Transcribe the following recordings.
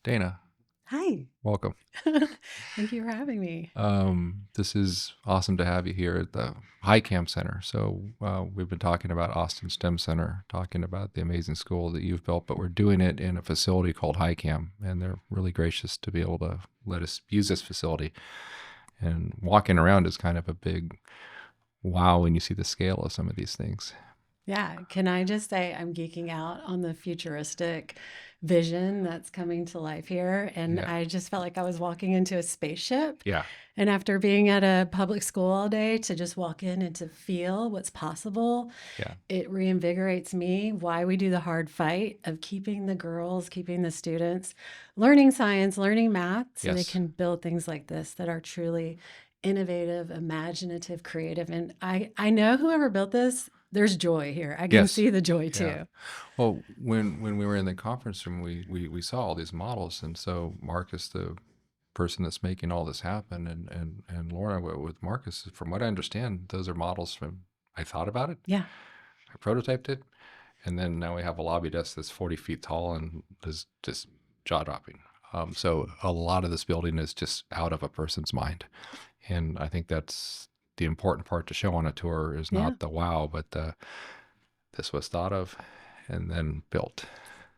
Dana, Hi. welcome. Thank you for having me. This is awesome to have you here at the High Camp Center. We've been talking about Austin STEM Center, talking about the amazing school that you've built, but we're doing it in a facility called High Camp, and they're really gracious to be able to let us use this facility. And walking around is kind of a big wow when you see the scale of some of these things. Yeah, can I just say I'm geeking out on the futuristic vision that's coming to life here? And Yeah, I just felt like I was walking into a spaceship. yeah, And after being at a public school all day, to just walk in and to feel what's possible, yeah, it reinvigorates me why we do the hard fight of keeping the girls, keeping the students learning science, learning math, so they yes, can build things like this that are truly innovative, imaginative, creative. And I know whoever built this, there's joy here. I can yes, see the joy yeah. too. Well, when we were in the conference room, we saw all these models, and so Marcus, the person that's making all this happen, and Laura with Marcus, from what I understand, those are models from. I thought about it, Yeah. I prototyped it, and then now we have a lobby desk that's 40 feet tall and is just jaw dropping. So a lot of this building is just out of a person's mind, and I think that's the important part to show on a tour is Yeah. not the wow, but the this was thought of and then built.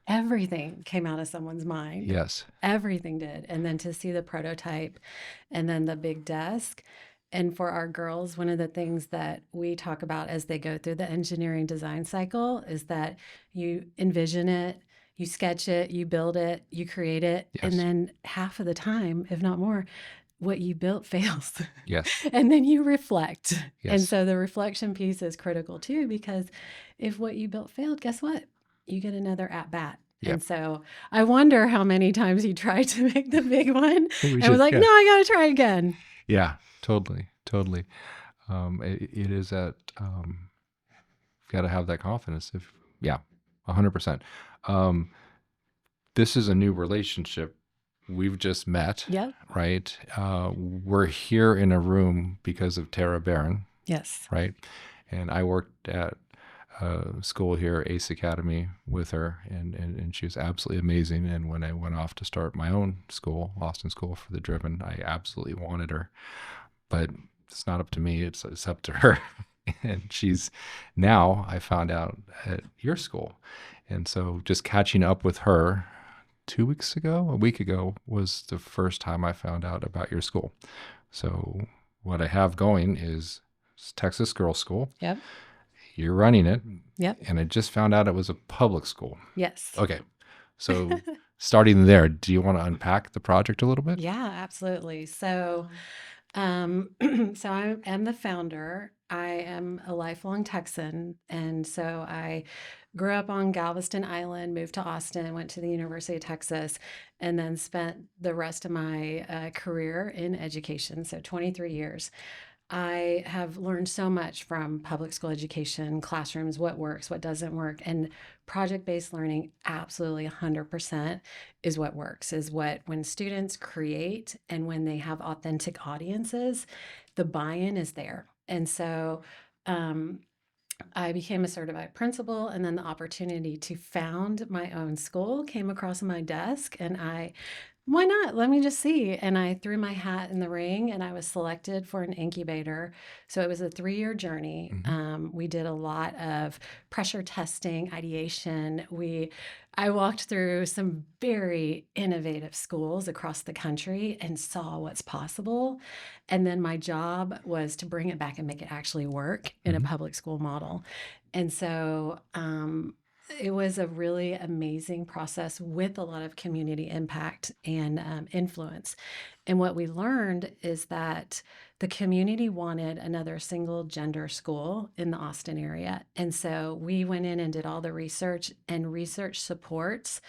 Everything came out of someone's mind. Yes. Everything did. And then to see the prototype and then the big desk. And for our girls, one of the things that we talk about as they go through the engineering design cycle is that you envision it, you sketch it, you build it, you create it. And Yes. then half of the time, if not more, what you built fails. Yes. And then you reflect. And Yes. so the reflection piece is critical too, because if what you built failed, guess what? You get another at bat. Yep. And so I wonder how many times you tried to make the big one We and was should. like, Yeah. no, I got to try again. Yeah. Totally. Totally. It is that got to have that confidence. If yeah, 100%. Um, this is a new relationship. We've just met, Yep. right? We're here in a room because of Tara Barron, Yes. right? And I worked at school here, Ace Academy, with her, and she was absolutely amazing. And when I went off to start my own school, Austin School for the Driven, I absolutely wanted her. But it's not up to me, it's up to her. And she's now, I found out, at your school. And so just catching up with her 2 weeks ago, a week ago, was the first time I found out about your school. So what I have going is Texas Girls School. Yep. You're running it, Yep. and I just found out it was a public school. Yes. Okay. So starting there, do you want to unpack the project a little bit? Yeah, absolutely. So, so I am the founder. I am a lifelong Texan, and so I grew up on Galveston Island, moved to Austin, went to the University of Texas, and then spent the rest of my career in education. So 23 years. I have learned so much from public school education, classrooms, what works, what doesn't work, and project based learning absolutely 100% is what works, is what when students create and when they have authentic audiences, the buy in is there. And so, um, I became a certified principal, and then the opportunity to found my own school came across my desk, and why not? Let me just see. And I threw my hat in the ring and I was selected for an incubator. So it was a 3 year journey. Hmm. We did a lot of pressure testing, ideation. I walked through some very innovative schools across the country and saw what's possible. And then my job was to bring it back and make it actually work in a Hmm. public school model. And so, it was a really amazing process with a lot of community impact and influence. And what we learned is that the community wanted another single gender school in the Austin area. And so we went in and did all the research, and research supports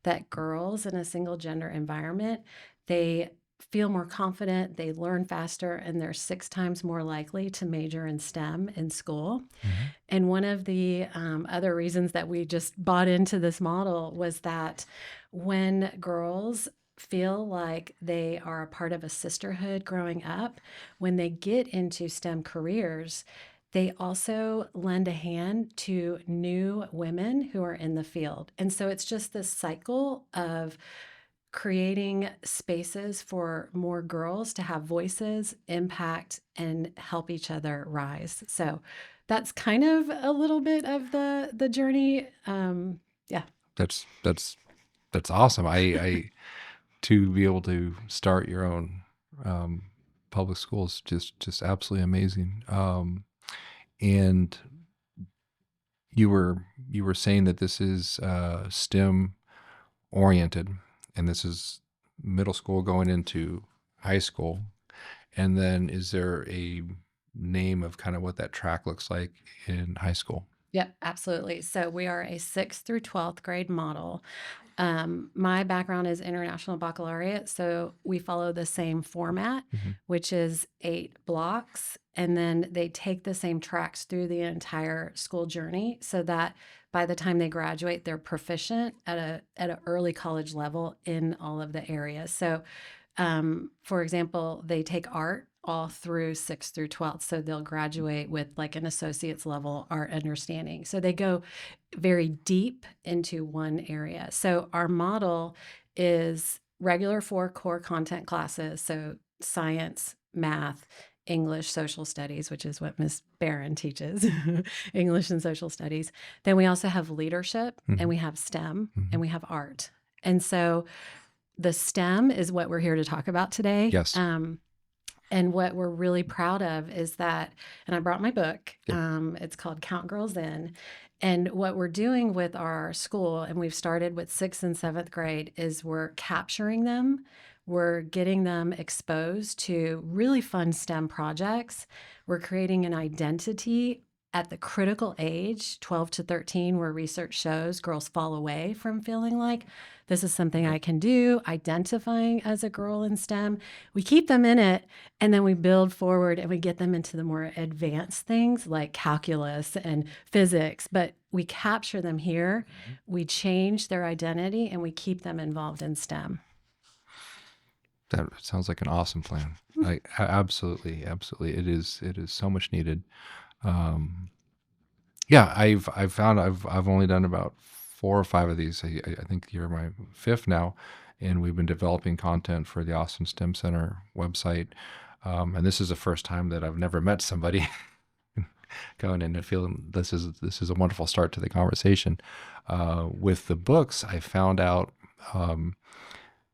that girls in a single gender environment, they feel more confident, they learn faster, and they're 6 times more likely to major in STEM in school. Hmm. And one of the other reasons that we just bought into this model was that when girls feel like they are a part of a sisterhood growing up, when they get into STEM careers, they also lend a hand to new women who are in the field. And so it's just this cycle of creating spaces for more girls to have voices, impact, and help each other rise. So that's kind of a little bit of the journey. Yeah. That's that's awesome. I to be able to start your own um, public schools just absolutely amazing. And you were saying that this is STEM oriented, and this is middle school going into high school. And then is there a name of kind of what that track looks like in high school? Yep, absolutely. So we are a 6th through 12th grade model. My background is international baccalaureate, so we follow the same format, Mhm. which is 8 blocks, and then they take the same tracks through the entire school journey, so that by the time they graduate, they're proficient at an early college level in all of the areas. So for example, they take art all through 6th through 12th. So they'll graduate with like an associate's level art understanding. So they go very deep into one area. So our model is regular 4 core content classes. So science, math, English, social studies, which is what Miss Barron teaches, English and social studies. Then we also have leadership and Mhm. we have STEM and Mhm. we have art. And so the STEM is what we're here to talk about today. Yes. And what we're really proud of is that, and I brought my book, Yep. it's called Count Girls In. And what we're doing with our school, and we've started with 6th and 7th grade, is we're capturing them. We're getting them exposed to really fun STEM projects. We're creating an identity at the critical age, 12 to 13, where research shows girls fall away from feeling like this is something I can do, identifying as a girl in STEM. We keep them in it and then we build forward and we get them into the more advanced things like calculus and physics, but we capture them here, we change their identity, and we keep them involved in STEM. That sounds like an awesome plan. Absolutely, absolutely. It is so much needed. Um, yeah, I've found I've only done about 4 or 5 of these. I think you're my fifth now, and we've been developing content for the Austin STEM Center website. And this is the first time that I've never met somebody going in and feeling this is a wonderful start to the conversation. With the books, I found out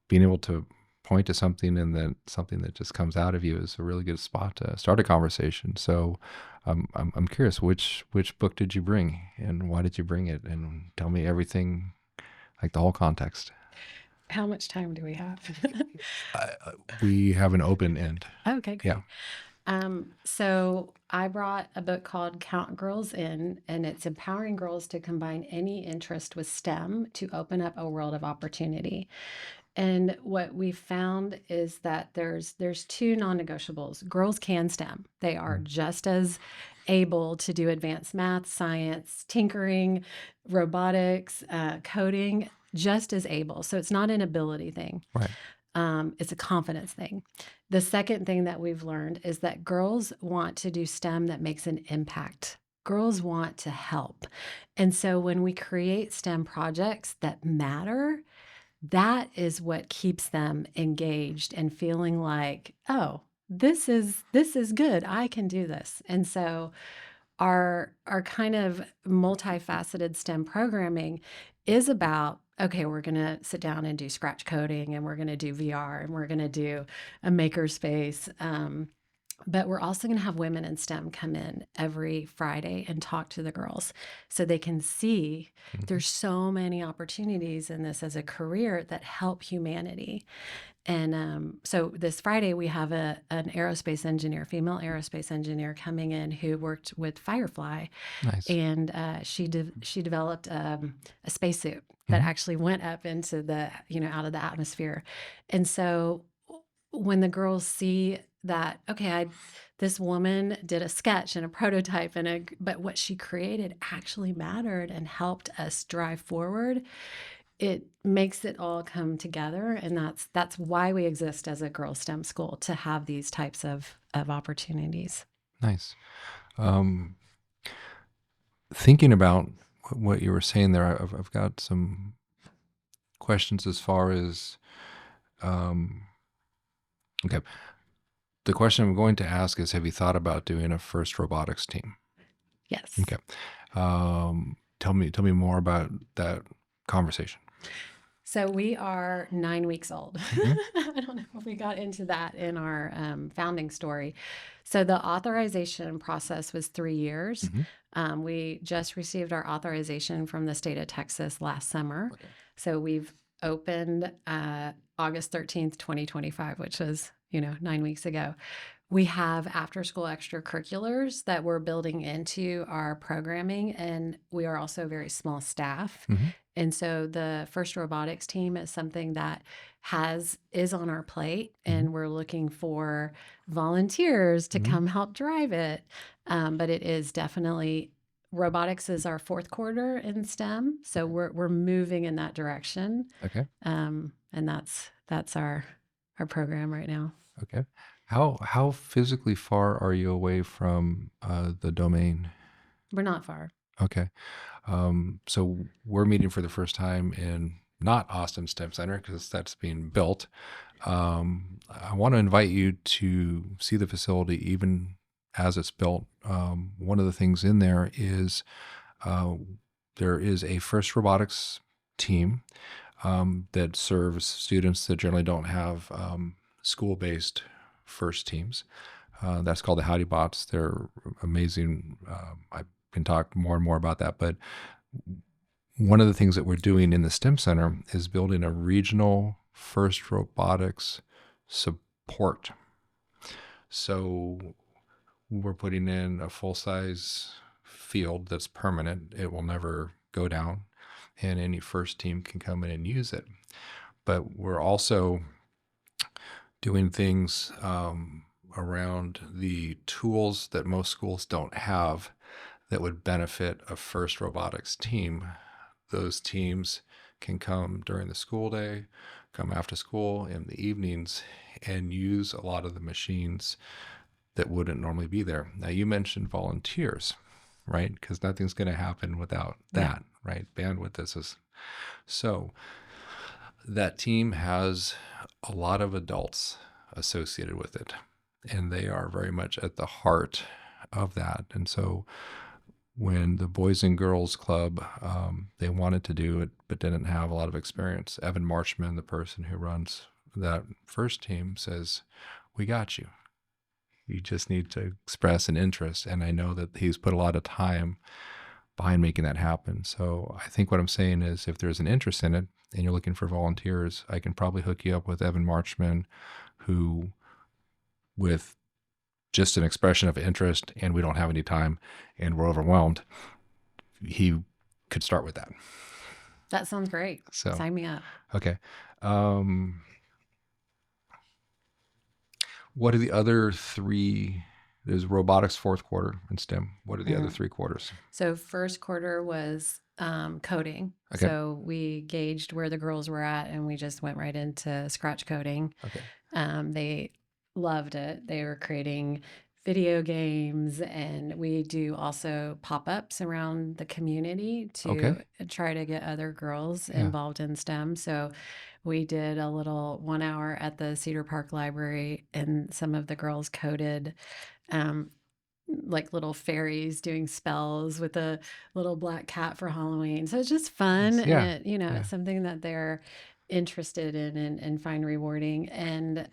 being able to point to something and then something that just comes out of you is a really good spot to start a conversation. So I'm curious, which book did you bring and why did you bring it? And tell me everything, like the whole context. How much time do we have? We have an open end. Okay, Yeah. great. So I brought a book called Count Girls In, and it's empowering girls to combine any interest with STEM to open up a world of opportunity. And what we found is that there's 2 non-negotiables. Girls can STEM. They are Mm. just as able to do advanced math, science, tinkering, robotics, coding, just as able. So it's not an ability thing. Right. It's a confidence thing. The second thing that we've learned is that girls want to do STEM that makes an impact. Girls want to help. And so when we create STEM projects that matter, that is what keeps them engaged and feeling like, oh, this is good. I can do this. And so our kind of multifaceted STEM programming is about, okay, we're going to sit down and do scratch coding and we're going to do VR and we're going to do a makerspace. But we're also going to have women in STEM come in every Friday and talk to the girls so they can see Mhm. there's so many opportunities in this as a career that help humanity. And so this Friday, we have an aerospace engineer, female aerospace engineer coming in who worked with Firefly. Nice. And she developed a spacesuit that Mhm. actually went up into the, out of the atmosphere. And so when the girls see that, okay, this woman did a sketch and a prototype but what she created actually mattered and helped us drive forward, it makes it all come together. And that's why we exist as a girls STEM school, to have these types of opportunities. Nice. Um, Thinking about what you were saying there, I've got some questions as far as, um, okay. The question I'm going to ask is, have you thought about doing a first robotics team? Yes. Okay. Tell me more about that conversation. So we are 9 weeks old. Hmm. I don't know if we got into that in our founding story. So the authorization process was 3 years. Hmm. We just received our authorization from the state of Texas last summer. Okay. So we've opened August 13th, 2025, which was, 9 weeks ago. We have after school extracurriculars that we're building into our programming, and we are also a very small staff. Hmm. And so the first robotics team is something that is on our plate, Hmm. and we're looking for volunteers to Hmm. come help drive it. But it is definitely robotics is our fourth quarter in STEM, so Okay. we're moving in that direction, Okay. and that's our program right now. Okay. How physically far are you away from the domain? We're not far. Okay. So we're meeting for the first time in not Austin STEM Center because that's being built. I want to invite you to see the facility even as it's built. One of the things in there is uh, there is a first robotics team that serves students that generally don't have school-based first teams. That's called the Howdy Bots. They're amazing. I can talk more and more about that, but one of the things that we're doing in the STEM Center is building a regional first robotics support. So we're putting in a full size field that's permanent. It will never go down, and any first team can come in and use it. But we're also doing things around the tools that most schools don't have that would benefit a first robotics team. Those teams can come during the school day, come after school in the evenings, and use a lot of the machines that wouldn't normally be there. Now, you mentioned volunteers, right? Because nothing's going to happen without Yeah. that, right? Bandwidth is so that team has a lot of adults associated with it, and they are very much at the heart of that. And so when the Boys and Girls Club, they wanted to do it but didn't have a lot of experience, Evan Marchman, the person who runs that first team, says, "We got you. You just need to express an interest." And I know that he's put a lot of time behind making that happen. So I think what I'm saying is if there's an interest in it and you're looking for volunteers, I can probably hook you up with Evan Marchman, who, with just an expression of interest and we don't have any time and we're overwhelmed, he could start with that. That sounds great. So, Sign me up. okay. Um, what are the other three? There's robotics fourth quarter and STEM. What are the other Mm. 3 quarters? So first quarter was coding. Okay. So we gauged where the girls were at, and we just went right into scratch coding. Okay. They loved it. They were creating video games, and we do also pop-ups around the community to Okay. try to get other girls Yeah. involved in STEM. So we did a little 1 hour at the Cedar Park Library, and some of the girls coded um, like little fairies doing spells with a little black cat for Halloween. So it's just fun, Nice. and Yeah. it's Yeah. something that they're interested in and find rewarding. And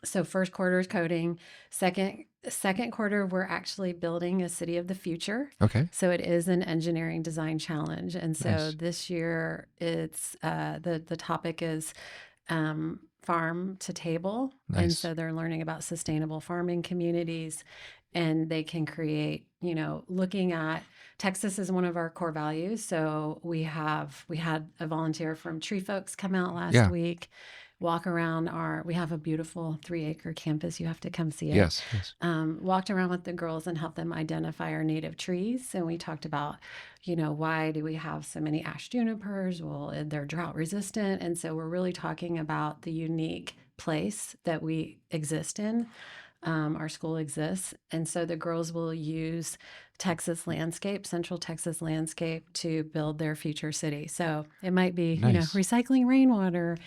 so first quarter is coding. Second quarter, we're actually building a city of the future. Okay. So it is an engineering design challenge. And so Nice. this year it's the topic is farm to table. And Nice. so they're learning about sustainable farming communities, and they can create, looking at Texas is one of our core values. So we had a volunteer from Tree Folks come out last Yeah. week, walk around we have a beautiful 3-acre campus. You have to come see it. Yes. Yes. Walked around with the girls and helped them identify our native trees. And we talked about, why do we have so many ash junipers? Well, they're drought resistant. And so we're really talking about the unique place that we exist in. Our school exists. And so the girls will use Texas landscape, central Texas landscape to build their future city. So it might be, Nice. recycling rainwater.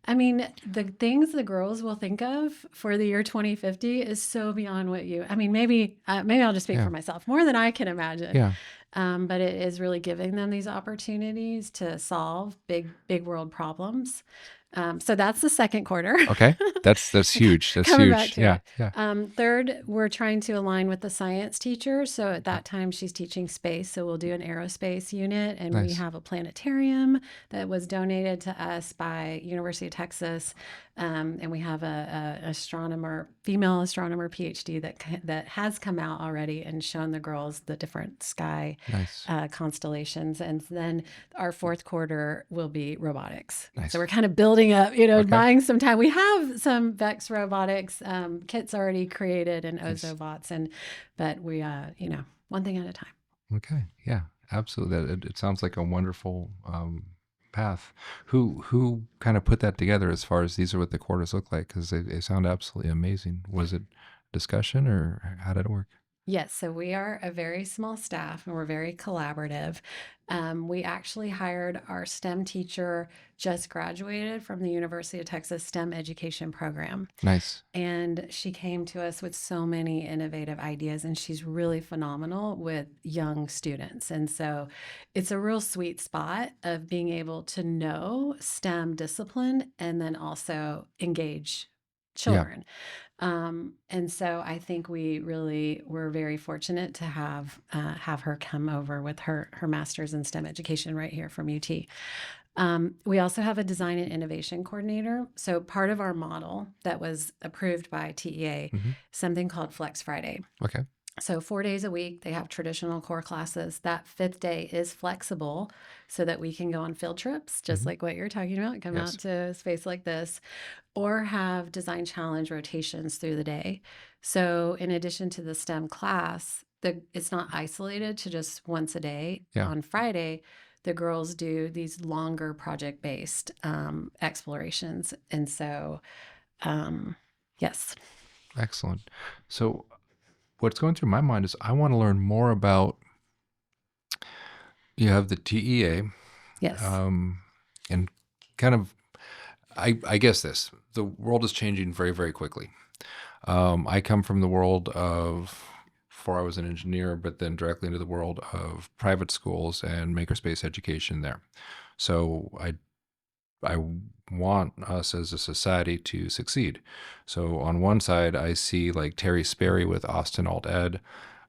I mean, the things the girls will think of for the year 2050 is so beyond what I mean, maybe I'll just speak Yeah. for myself more than I can imagine. Yeah. But it is really giving them these opportunities to solve big world problems. So that's the second quarter. Okay. That's huge. That's Coming back huge. to Yeah. it. Yeah. Third, we're trying to align with the science teacher. So at that time, she's teaching space. So we'll do an aerospace unit, and we Nice. have a planetarium that was donated to us by University of Texas. And we have a astronomer, female astronomer PhD that has come out already and shown the girls the different sky Nice. constellations. And then our fourth quarter will be robotics. So we're Nice. kind of building up, Okay. buying some time. We have some Vex robotics kits already created and Nice. Ozobots, but we, one thing at a time. Okay. Yeah. Absolutely. It sounds like a wonderful path. Who kind of put that together as far as these are what the quarters look like? Because they sound absolutely amazing. Was it discussion or how did it work? Yes, so we are a very small staff and we're very collaborative. We actually hired our STEM teacher, just graduated from the University of Texas STEM education program. Nice. And she came to us with so many innovative ideas, and she's really phenomenal with young students. And so it's a real sweet spot of being able to know STEM discipline and then also engage Yeah. children. And so I think we really were very fortunate to have her come over with her master's in STEM education right here from UT. We also have a design and innovation coordinator. So part of our model that was approved by TEA, Hmm. something called Flex Friday. Okay. So 4 days a week, they have traditional core classes. That fifth day is flexible so that we can go on field trips, just Hmm. like what you're talking about, come Yes. out to a space like this, or have design challenge rotations through the day. So in addition to the STEM class, it's not isolated to just once a day. Yeah. On Friday, the girls do these longer project-based explorations. And so, yes. Excellent. So what's going through my mind is I want to learn more about. You have the TEA, Yes. and kind of. I guess the world is changing very, very quickly. I come from the world of, before I was an engineer, but then directly into the world of private schools and makerspace education there. So I want us as a society to succeed. So on one side, I see like Terry Sperry with Austin Alt Ed,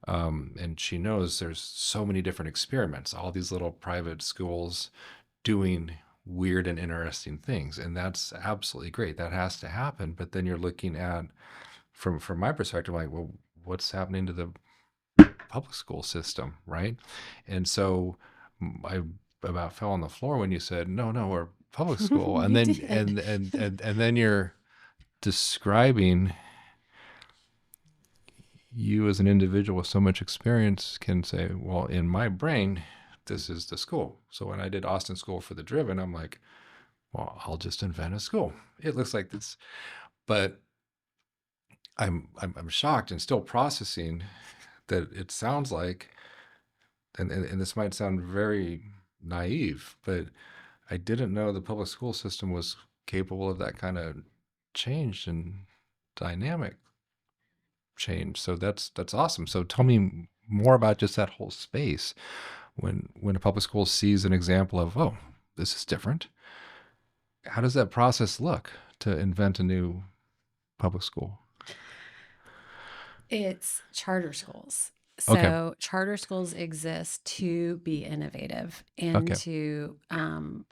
and she knows there's so many different experiments, all these little private schools doing weird and interesting things, and that's absolutely great. That has to happen. But then you're looking at, from my perspective, like, well, what's happening to the public school system, right? And so I about fell on the floor when you said, no, we're public school, and You then did. and then you're describing, you as an individual with so much experience can say, well, in my brain, this is the school. So when I did Austin School for the Driven, I'm like, well, I'll just invent a school. It looks like this, but I'm shocked and still processing that it sounds like, and this might sound very naive, but I didn't know the public school system was capable of that kind of change and dynamic change. So that's awesome. So tell me more about just that whole space. When a public school sees an example of, oh, this is different, how does that process look to invent a new public school? It's charter schools. Okay. So charter schools exist to be innovative and Okay. to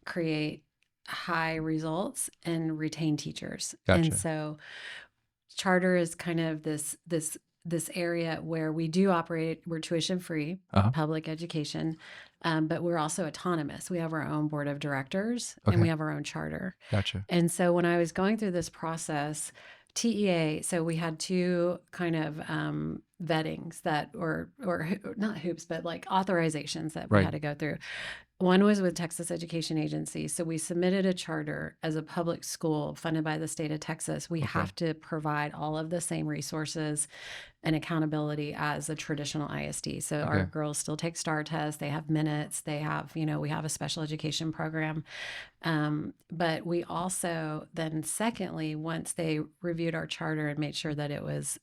create high results and retain teachers. And Gotcha. so charter is kind of this area where we do operate. We're tuition free, Uh-huh. public education, but we're also autonomous. We have our own board of directors and we Okay. have our own charter. Gotcha. And so when I was going through this process, TEA, so we had two kind of vettings that, or not hoops, but like authorizations that we Right. had to go through. One was with Texas Education Agency. So we submitted a charter as a public school funded by the state of Texas. We Okay. have to provide all of the same resources and accountability as a traditional ISD. So our Okay. girls still take STAR tests, they have minutes, they have, we have a special education program. But we also then, secondly, once they reviewed our charter and made sure that it was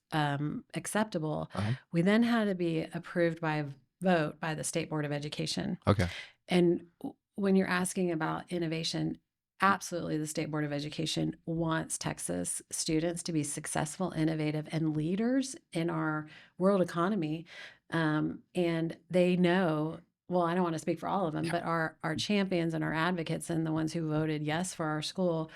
acceptable, Uh-huh. we then had to be approved by vote by the State Board of Education. Okay. And when you're asking about innovation, absolutely the State Board of Education wants Texas students to be successful, innovative, and leaders in our world economy. And they know, well, I don't want to speak for all of them, Yeah. but our champions and our advocates and the ones who voted yes for our school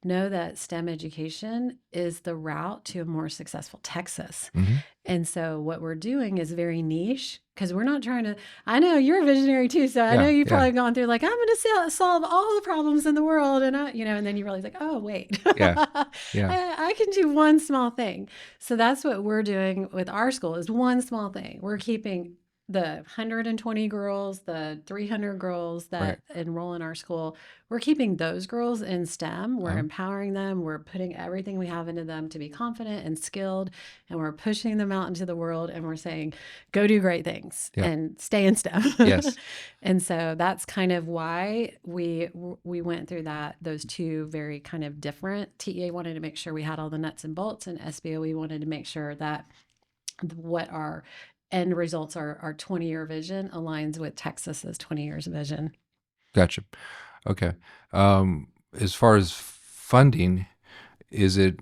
know that STEM education is the route to a more successful Texas. Hmm. And so what we're doing is very niche because we're not trying to. I know you're a visionary too, so I know Yeah. you've Yeah. probably gone through like I'm going to solve all the problems in the world, and and then you realize like, oh wait, Yeah. Yeah. I can do one small thing. So that's what we're doing with our school is one small thing. We're keeping the 120 girls, the 300 girls Right. that enroll in our school, we're keeping those girls in STEM. We're Uh-huh. empowering them. We're putting everything we have into them to be confident and skilled. And we're pushing them out into the world and we're saying, go do great things Yeah. and stay in STEM. Yes. And so that's kind of why we went through those two very kind of different. TEA wanted to make sure we had all the nuts and bolts, and SBOE wanted to make sure that what our end results are, our 20-year vision aligns with Texas's 20 years vision. Gotcha. Okay. As far as funding, is it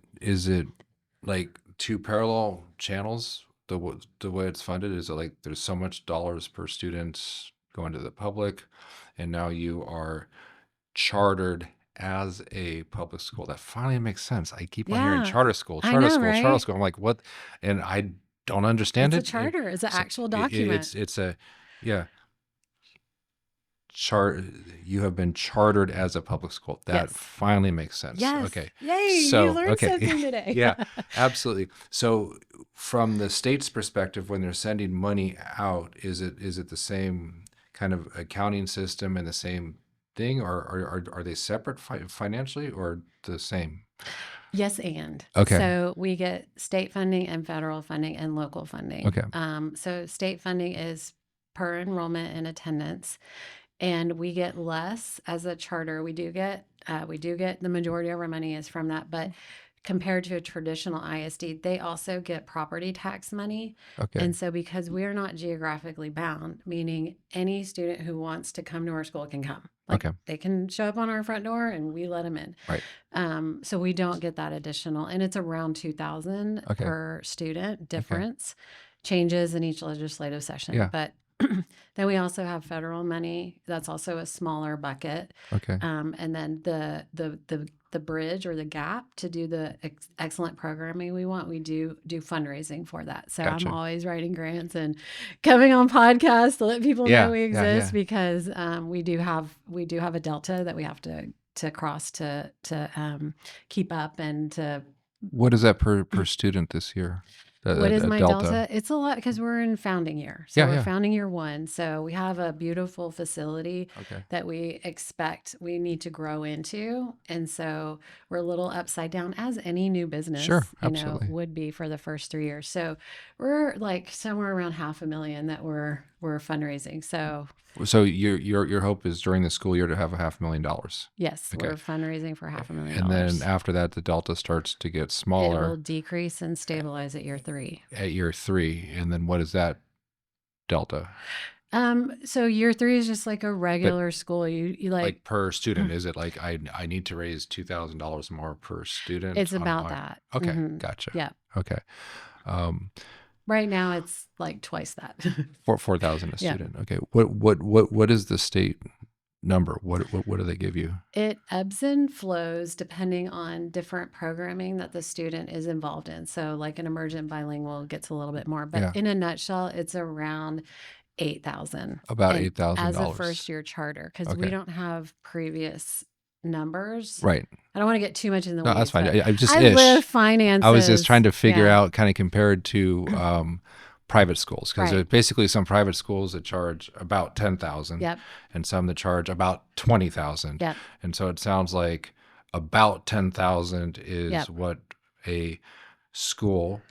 like two parallel channels? The way it's funded, is it like there's so much dollars per student going to the public, and now you are chartered as a public school? That finally makes sense. I keep on hearing Yeah, charter school, I charter know, school, charter right? school. I'm like, what? And I don't understand It's a it. charter, it's an So actual document. it's a, yeah, chart. You have been chartered as a public school. That Yes. finally makes sense. Yes. Okay. Yay, you So, learned okay. something today. Yeah, absolutely. So from the state's perspective, when they're sending money out, is it the same kind of accounting system and the same thing, or are they separate financially, or the same? Yes, and Okay. so we get state funding and federal funding and local funding. Okay. So state funding is per enrollment and attendance, and we get less as a charter. We do get the majority of our money is from that, but compared to a traditional ISD, they also get property tax money. Okay. And so because we're not geographically bound, meaning any student who wants to come to our school can come. Like Okay. they can show up on our front door and we let them in. Right. So we don't get that additional, and it's around 2,000 Okay. per student difference. Changes in each legislative session, Yeah. but then we also have federal money. That's also a smaller bucket. Okay. And then the bridge or the gap to do the excellent programming we want, we do fundraising for that. So Gotcha. I'm always writing grants and coming on podcasts to let people Yeah, know we yeah, exist yeah. because we do have a delta that we have to cross to keep up and to. What is that per student this year? What is A my delta? delta? It's a lot because we're in founding year. So Yeah, we're yeah. founding year 1. So we have a beautiful facility Okay. that we expect we need to grow into. And so we're a little upside down as any new business, Sure, absolutely. would be for the first 3 years. So we're like somewhere around $500,000 that we're fundraising. So your hope is during the school year to have $500,000. Yes, Okay. we're fundraising for $500,000. And then after that, the delta starts to get it will smaller decrease and stabilize at year 3. at year 3. And then what is that delta? So year 3 is just like a regular school. You Like per student, is it like I need to raise $2,000 more per student? it's on about my- that. Okay, Mhm. gotcha. Yeah. Okay. Right now it's like twice that. 4,000 a Yeah. student. Okay. What is the state number? What do they give you? It ebbs and flows depending on different programming that the student is involved in. So like an emergent bilingual gets a little bit more, but Yeah. in a nutshell, it's around 8,000. About And $8,000. as a first year charter, because we Okay. don't have previous numbers. Right. I don't want to get too much in the No, weeds. that's fine. but I just I live finances. I was just trying to figure Yeah. out, kind of compared to private schools, because Right. there's basically some private schools that charge about 10,000 Yep. and some that charge about 20,000. Yep. And so it sounds like about 10,000 is Yep. what a school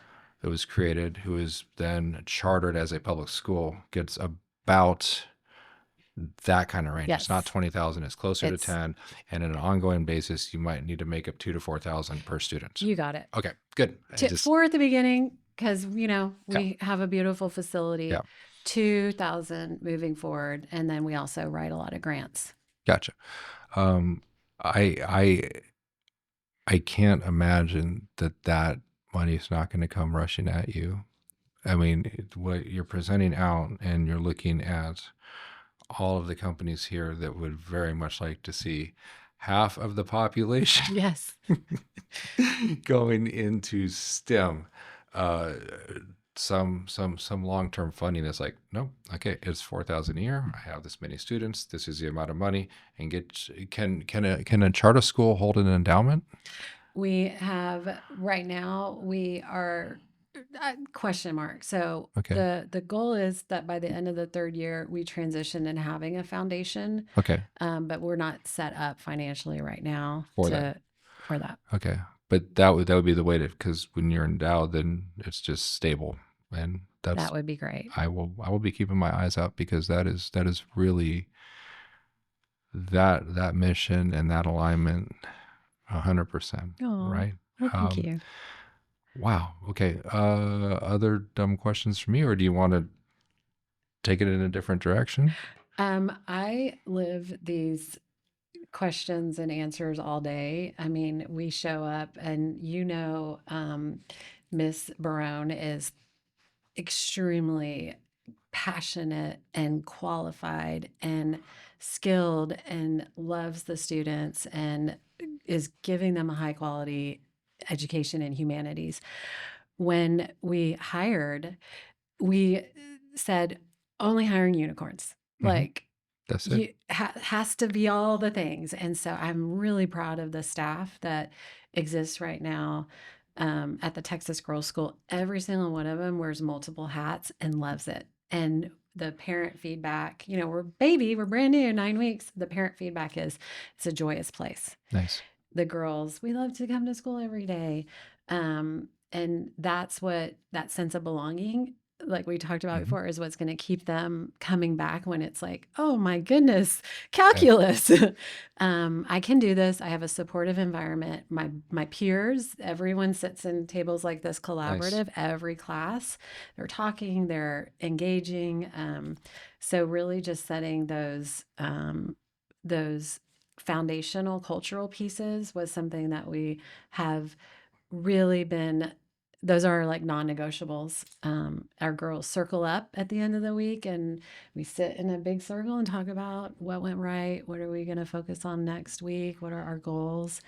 that was created, who is then chartered as a public school, gets about that kind of range. It's not Yes. 20,000, it's closer to It's 10. And on an ongoing basis, you might need to make up 2 to 4,000 per student. You got it. Okay, good. I just, 4 at the beginning because yeah, we have a beautiful facility. yeah, 2,000 moving forward, and then we also write a lot of grants. gotcha. Um, I I can't imagine that money is not going to come rushing at you. I mean, what you're presenting out, and you're looking at all of the companies here that would very much like to see half of the population Yes. going into STEM. Uh, some long-term funding that's like, no, okay, it's 4,000 a year. I have this many students. This is the amount of money. And can a charter school hold an endowment? We have right now, we are question mark. So Okay, the goal is that by the end of the third year, we transition in having a foundation, okay, but we're not set up financially right now for that. for that. Okay, but that would be the way to, because when you're endowed, then it's just stable, and That would be great. I will be keeping my eyes out, because that is really that mission and that alignment 100%, Oh, right? well, thank you. Wow. Okay. Other dumb questions for me, or do you want to take it in a different direction? I live these questions and answers all day. I mean, we show up and Miss Barone is extremely passionate and qualified and skilled and loves the students and is giving them a high quality education in humanities. When we hired, we said only hiring unicorns. Hmm. Like That's it. has to be all the things. And so I'm really proud of the staff that exists right now at the Texas Girls School. Every single one of them wears multiple hats and loves it. And the parent feedback, we're brand new, 9 weeks. The parent feedback is it's a joyous place. Nice. The girls, we love to come to school every day. And that's what that sense of belonging, like we talked about Hmm. before, is what's going to keep them coming back when it's like, oh my goodness, Okay. calculus. I can do this. I have a supportive environment. My peers, everyone sits in tables like this, Nice. collaborative, every class. They're talking, they're engaging. So really just setting those foundational cultural pieces was something that we have really been those are like non-negotiables. Our girls circle up at the end of the week and we sit in a big circle and talk about what went right, what are we going to focus on next week, what are our goals.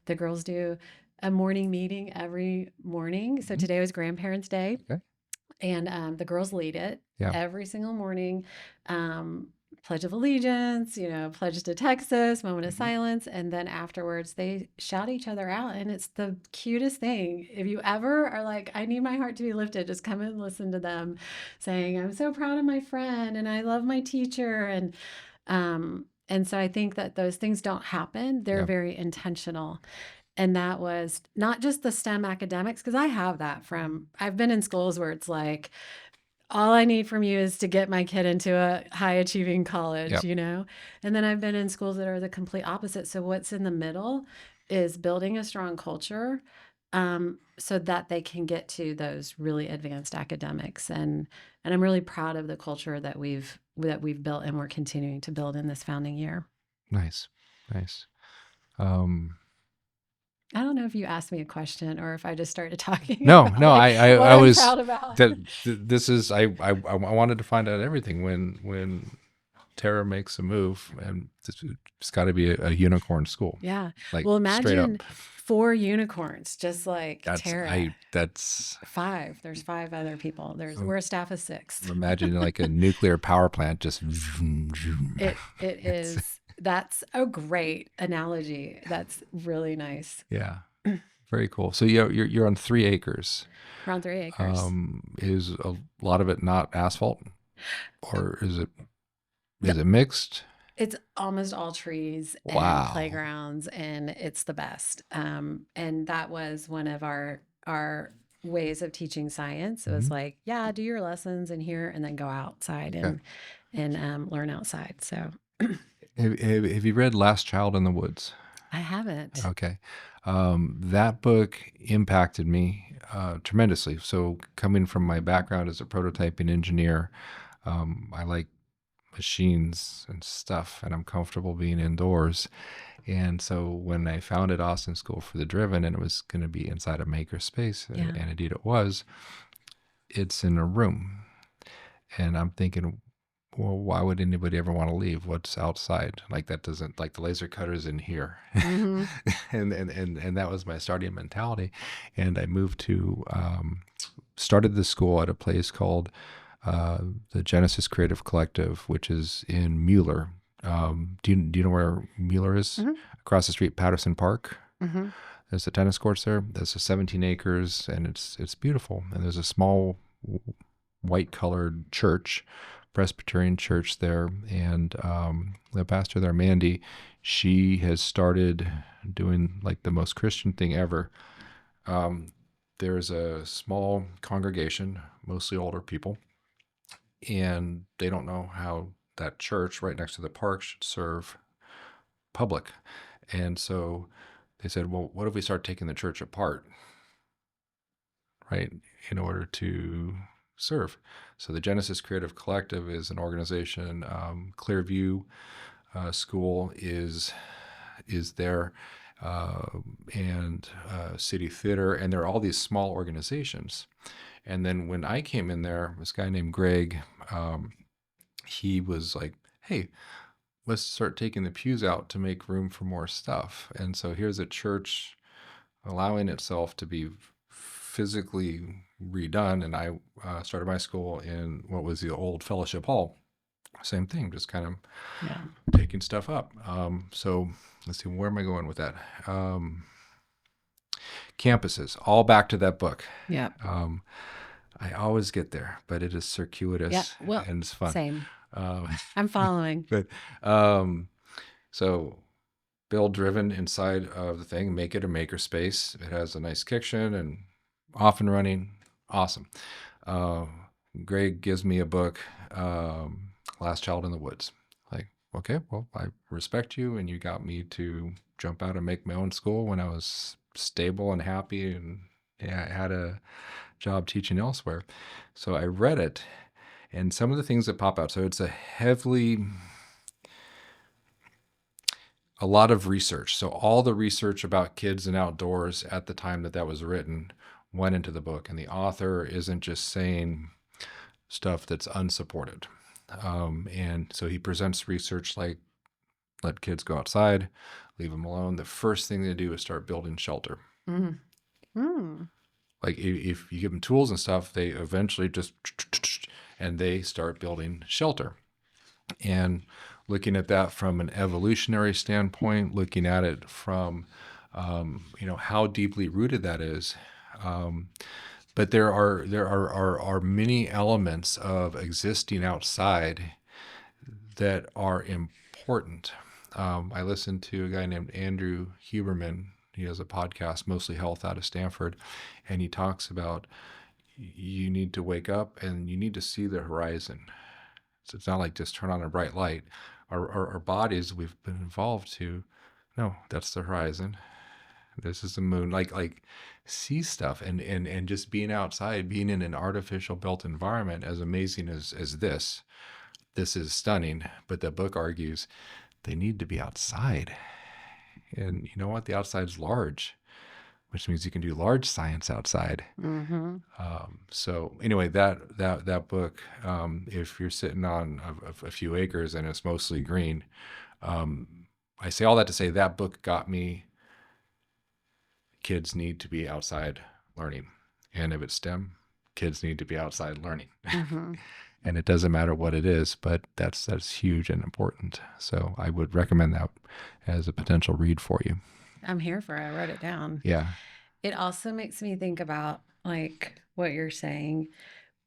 The girls do a morning meeting every morning. So Mhm. today was Grandparents' Day. Okay. And the girls lead it Yeah. every single morning. Pledge of Allegiance, Pledge to Texas, moment of Hmm. silence. And then afterwards, they shout each other out. And it's the cutest thing. If you ever are like, I need my heart to be lifted, just come and listen to them saying, I'm so proud of my friend and I love my teacher. And so I think that those things don't happen. They're Yeah. very intentional. And that was not just the STEM academics, because I have that I've been in schools where it's like, all I need from you is to get my kid into a high achieving college, Yep. And then I've been in schools that are the complete opposite. So what's in the middle is building a strong culture so that they can get to those really advanced academics. And I'm really proud of the culture that we've built and we're continuing to build in this founding year. Nice. Nice. I don't know if you asked me a question or if I just started talking No, about no, like I what I I'm was proud about. this is I wanted to find out everything when Tara makes a move, and it's got to be a unicorn school. Yeah. Like, Well, straight up. imagine 4 unicorns, just like Tara. That's 5. There's 5 other people. We're a staff of 6. imagine like a nuclear power plant just. It is. That's a great analogy. That's really nice. Yeah. Very cool. So you're on 3 acres. Around 3 acres. Is a lot of it not asphalt, or The, is it mixed? it's almost all trees and Wow. playgrounds, and it's the best. And that was one of our ways of teaching science. It was Mhm. like, yeah, do your lessons in here, and then go outside Okay. and learn outside. So Have you read Last Child in the Woods? I haven't. Okay. That book impacted me tremendously. So, coming from my background as a prototyping engineer, I like machines and stuff, and I'm comfortable being indoors. And so, when I founded Austin School for the Driven, and it was going to be inside a makerspace, Yeah. and indeed it was, it's in a room. And I'm thinking, well, why would anybody ever want to leave? What's outside? Like that doesn't like the laser cutters in here. Hmm. And that was my starting mentality. And I moved to started the school at a place called the Genesis Creative Collective, which is in Mueller. Do you know where Mueller is? Hmm. Across the street, Patterson Park. Hmm. There's the tennis courts there. There's a 17 acres, and it's beautiful. And there's a small white colored church, Presbyterian church there, and the pastor there, Mandy, she has started doing like the most Christian thing ever. Um, there's a small congregation, mostly older people, and they don't know how that church right next to the park should serve public. And so they said, well, what if we start taking the church apart, right, in order to serve? So the Genesis Creative Collective is an organization. Clearview School is there, uh, and City Theater, and there are all these small organizations. And then when I came in there, this guy named Greg, he was like, "Hey, let's start taking the pews out to make room for more stuff." And so here's a church allowing itself to be physically redone. And I started my school in what was the old fellowship hall. Same thing, just kind of Yeah. taking stuff up. So let's see, where am I going with that? Campuses, all back to that book. Yeah. Um, I always get there, but it is Yeah. circuitous Well, and it's fun. same. Um, I'm following. but um, so build driven inside of the thing, make it a maker space. It has a nice kitchen and off and running. Awesome. Uh, Greg gives me a book, Last Child in the Woods. Like, okay, well, I respect you, and you got me to jump out and make my own school when I was stable and happy, and yeah, I had a job teaching elsewhere. So I read it, and some of the things that pop out. So it's a lot of research. So all the research about kids and outdoors at the time that was written went into the book, and the author isn't just saying stuff that's unsupported. And so he presents research like let kids go outside, leave them alone. The first thing they do is start building shelter. Mm. Mm. Like if you give them tools and stuff, they eventually just and they start building shelter. And looking at that from an evolutionary standpoint, looking at it from how deeply rooted that is. But there are many elements of existing outside that are important. I listened to a guy named Andrew Huberman. He has a podcast, Mostly Health, out of Stanford, and he talks about you need to wake up and you need to see the horizon. So it's not like just turn on a bright light. Our bodies, we've been evolved to, no, that's the horizon. This is the moon. Like see stuff and just being outside, being in an artificial built environment, as amazing as this is stunning. But the book argues they need to be outside. And you know what? The outside's large, which means you can do large science outside. Mm-hmm. So anyway, that book, if you're sitting on a few acres and it's mostly green, I say all that to say that book got me. Kids need to be outside learning, and if it's STEM, kids need to be outside learning. Mm-hmm. And it doesn't matter what it is, but that's huge and important. So I would recommend that as a potential read for you. I'm here for it. I wrote it down. Yeah. It also makes me think about like what you're saying,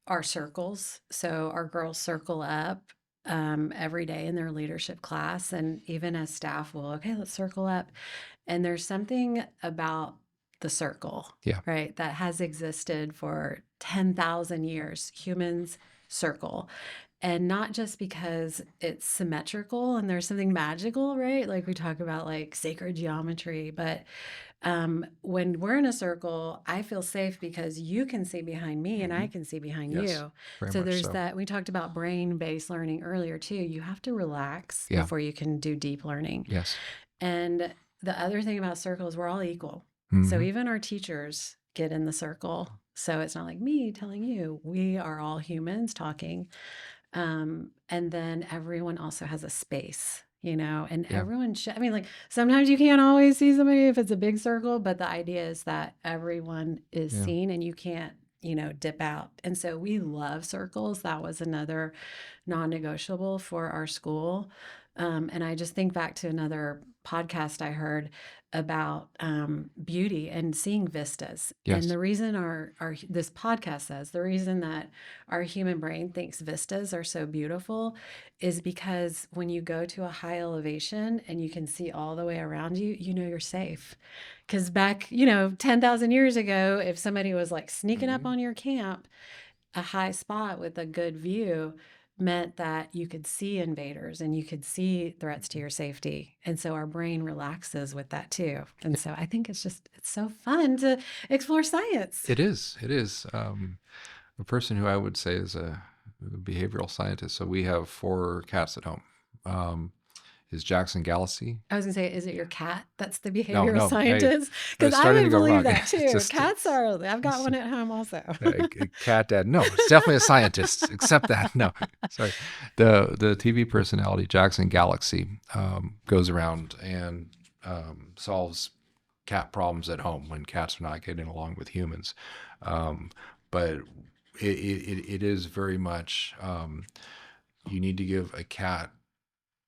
our circles. So our girls circle up every day in their leadership class, and even as staff will, okay, let's circle up. And there's something about the circle, Yeah. right, that has existed for 10,000 years. Humans circle. And not just because it's symmetrical and there's something magical, right? Like we talk about like sacred geometry, but when we're in a circle, I feel safe because you can see behind me and Hmm. I can see behind Yes, you. very So much there's so. that. We talked about brain based learning earlier too. You have to relax Yeah. before you can do deep learning. Yes. And the other thing about circles, we're all equal. So Hmm. even our teachers get in the circle. So it's not like me telling you, we are all humans talking. And then everyone also has a space, and Yeah. everyone should, I mean, like sometimes you can't always see somebody if it's a big circle, but the idea is that everyone is Yeah. seen and you can't, dip out. And so we love circles. That was another non-negotiable for our school. And I just think back to another podcast I heard about beauty and seeing vistas. And Yes. the reason our this podcast says the reason that our human brain thinks vistas are so beautiful is because when you go to a high elevation and you can see all the way around you, you know you're safe. Because back, 10,000 years ago, if somebody was like sneaking up Hmm. on your camp, a high spot with a good view meant that you could see invaders and you could see threats to your safety. And so our brain relaxes with that too. And so I think it's so fun to explore science. It is. It is. A person who I would say is a behavioral scientist. So we have 4 cats at home. Um, is Jackson Galaxy? I was gonna say, is it your cat that's the No, behavioral no. I scientist? Because was I starting to would go believe wrong. that It's too. just Cats are, I've got it's one at home also. a cat dad. No, it's definitely a scientist. Accept that. No, sorry. The TV personality Jackson Galaxy goes around and solves cat problems at home when cats are not getting along with humans. But it is very much you need to give a cat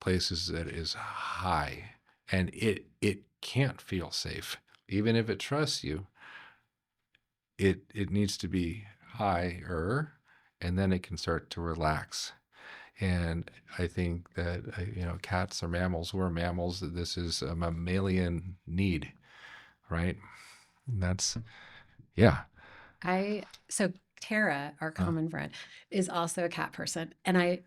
places that is high, and it can't feel safe even if it trusts you. It needs to be higher, and then it can start to relax. And I think that cats are mammals. We're mammals. This is a mammalian need, right? And that's yeah. So Tara, our Uh, common friend, is also a cat person. And I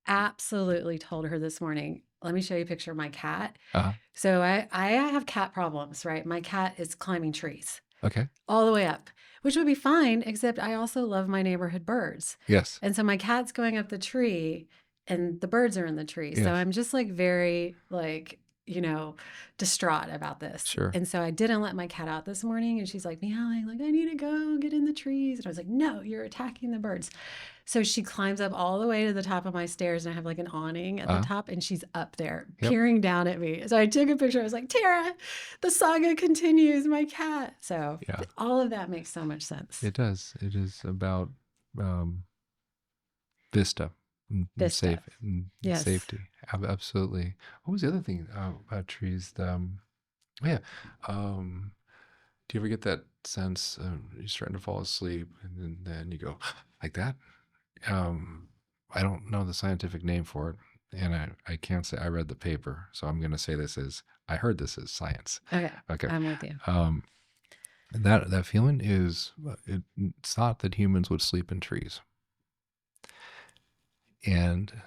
absolutely told her this morning, let me show you a picture of my cat. uh, So I have cat problems, right? My cat is climbing trees okay. all the way up, which would be fine, except I also love my neighborhood birds. Yes. And so my cat's going up the tree and the birds are in the tree. So Yes. I'm just like very like, distraught about this. Sure. And so I didn't let my cat out this morning and she's like meowing, like, I need to go get in the trees. And I was like, no, you're attacking the birds. So she climbs up all the way to the top of my stairs and I have like an awning at the Uh, top and she's up there yep. peering down at me. So I took a picture. I was like, Tara, the saga continues, my cat. So Yeah. all of that makes so much sense. It does. It is about um, vista and Vista. safe and Yes. safety. Absolutely. What was the other thing about trees? Oh, yeah. Do you ever get that sense you're starting to fall asleep and then you go like that? Um, I don't know the scientific name for it, and I can't say I read the paper, so I'm going to say this is I heard this is science. Okay. Okay. I'm with you. Um, that feeling is it's thought that humans would sleep in trees, and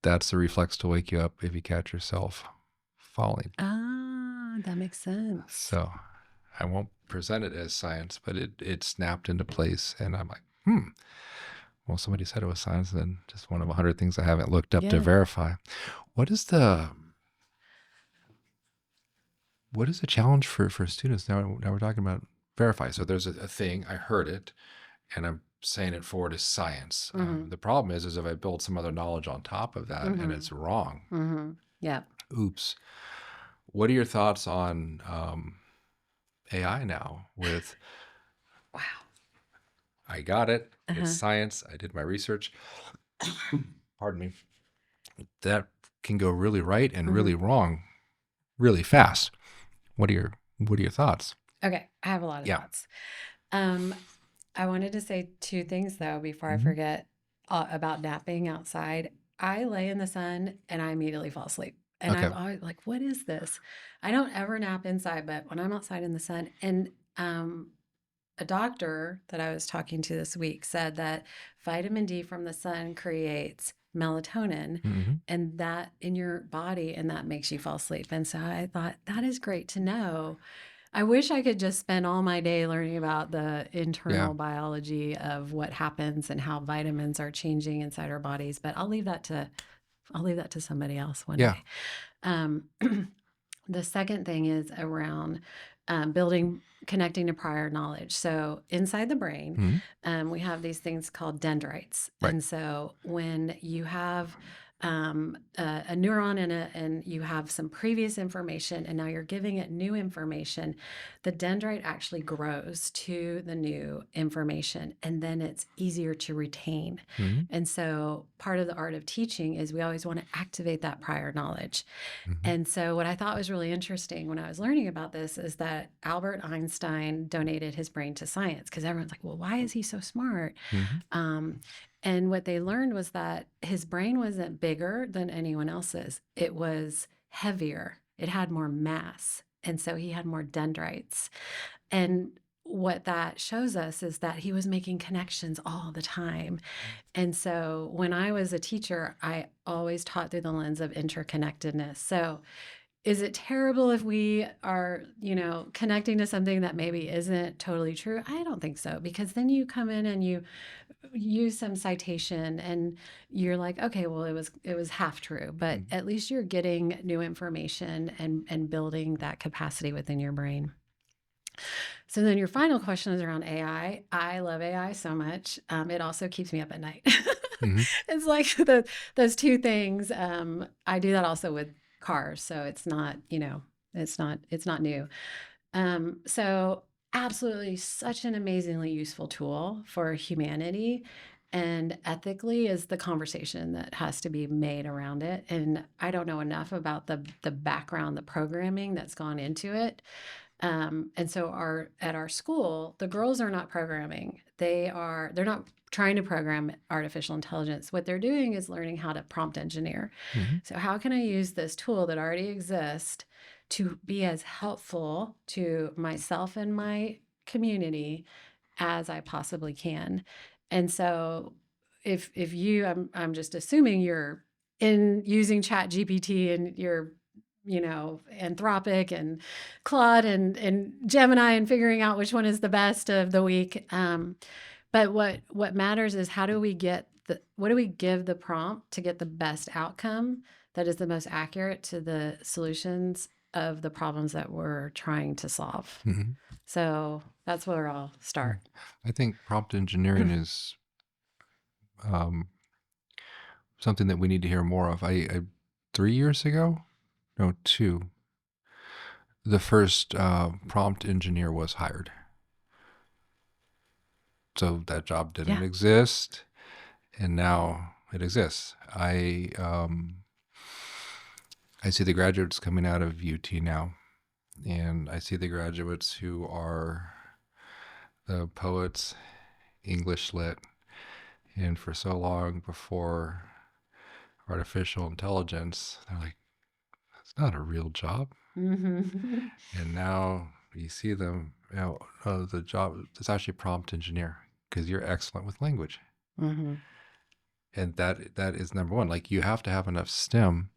that's the reflex to wake you up if you catch yourself falling. Ah, that makes sense. So I won't present it as science, but it snapped into place, and I'm like, hmm. Well, somebody said it was science, then just one of 100 things I haven't looked up to Yeah. verify. What is the what is the challenge for students now we're talking about verify? So there's a thing I heard it, and I'm saying it forward as science. Mm-hmm. The problem is if I build some other knowledge on top of that and Mm-hmm. it's wrong, Mm-hmm. Yeah. oops. What are your thoughts on AI now? With Wow. I got it, it's Uh-huh. science. I did my research. Pardon me. That can go really right and Mm-hmm. really wrong really fast. What are your thoughts? Okay, I have a lot of Yeah. thoughts. Um, I wanted to say two things though before I Hmm. forget about napping outside. I lay in the sun and I immediately fall asleep. And Okay. I've always like, what is this? I don't ever nap inside, but when I'm outside in the sun, and a doctor that I was talking to this week said that vitamin D from the sun creates melatonin Hmm. and that in your body and that makes you fall asleep. And so I thought that is great to know. I wish I could just spend all my day learning about the Yeah. internal biology of what happens and how vitamins are changing inside our bodies, but I'll leave that to somebody else one Yeah. day. Um, the second thing is around connecting to prior knowledge. So inside the brain, Hmm. we have these things called dendrites. Right. And so when you have a neuron and you have some previous information and now you're giving it new information, the dendrite actually grows to the new information and then it's easier to retain. Hmm. And so part of the art of teaching is we always want to activate that prior knowledge. Hmm. And so, what I thought was really interesting when I was learning about this is that Albert Einstein donated his brain to science because everyone's like, well, why is he so smart? Hmm. Um, and what they learned was that his brain wasn't bigger than anyone else's, it was heavier, it had more mass. And so, he had more dendrites. And what that shows us is that he was making connections all the time. And so when I was a teacher, I always taught through the lens of interconnectedness. So is it terrible if we are, connecting to something that maybe isn't totally true? I don't think so, because then you come in and you use some citation and you're like, okay, well it was half true, but Hmm. at least you're getting new information and building that capacity within your brain. So then your final question is around AI. I love AI so much. It also keeps me up at night. Hmm. It's like those two things. I do that also with cars, so it's not new. So absolutely such an amazingly useful tool for humanity. And ethically is the conversation that has to be made around it. And I don't know enough about the background, the programming that's gone into it. And so at our school, the girls are not programming. They're not trying to program artificial intelligence. What they're doing is learning how to prompt engineer. Hmm. So how can I use this tool that already exists to be as helpful to myself and my community as I possibly can? And so if you I'm just assuming you're in using Chat GPT and you're Anthropic and Claude and Gemini and figuring out which one is the best of the week. But what matters is how do we get what do we give the prompt to get the best outcome that is the most accurate to the solutions of the problems that we're trying to solve. Hmm. So that's where I'll Yeah. start. I think prompt engineering is um, something that we need to hear more of. 3 years ago, no, two, the first prompt engineer was hired. So that job didn't Yeah. exist, and now it exists. I see the graduates coming out of UT now, and I see the graduates who are the poets, English lit, and for so long before artificial intelligence, they're like, it's not a real job. Hmm. And now you see them, the job is actually prompt engineer because you're excellent with language. Hmm. And that is number one. Like you have to have enough STEM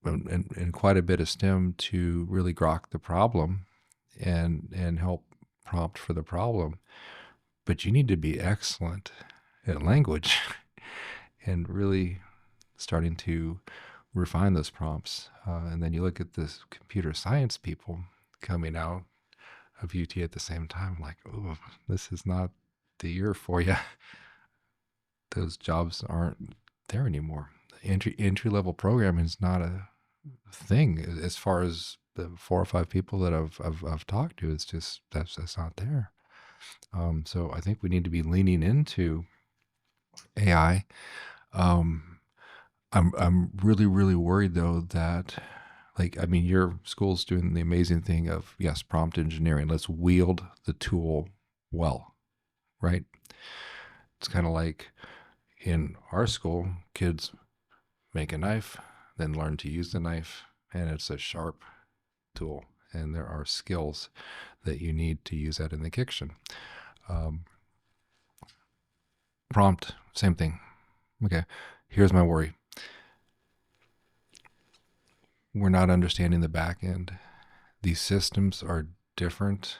and quite a bit of STEM to really grok the problem and help prompt for the problem. But you need to be excellent at language and really starting to refine those prompts. And then you look at this computer science people coming out of UT at the same time, like, oh, this is not the year for you. Those jobs aren't there anymore. Entry level programming is not a thing as far as the 4 or 5 people that I've talked to. It's just that's not there. So I think we need to be leaning into AI. Um, I'm really really worried though that Like, I mean, your school's doing the amazing thing of, yes, prompt engineering. Let's wield the tool well, right? It's kind of like in our school, kids make a knife, then learn to use the knife, and it's a sharp tool. And there are skills that you need to use that in the kitchen. Um, Prompt, same thing. Okay, here's my worry. We're not understanding the back end. These systems are different.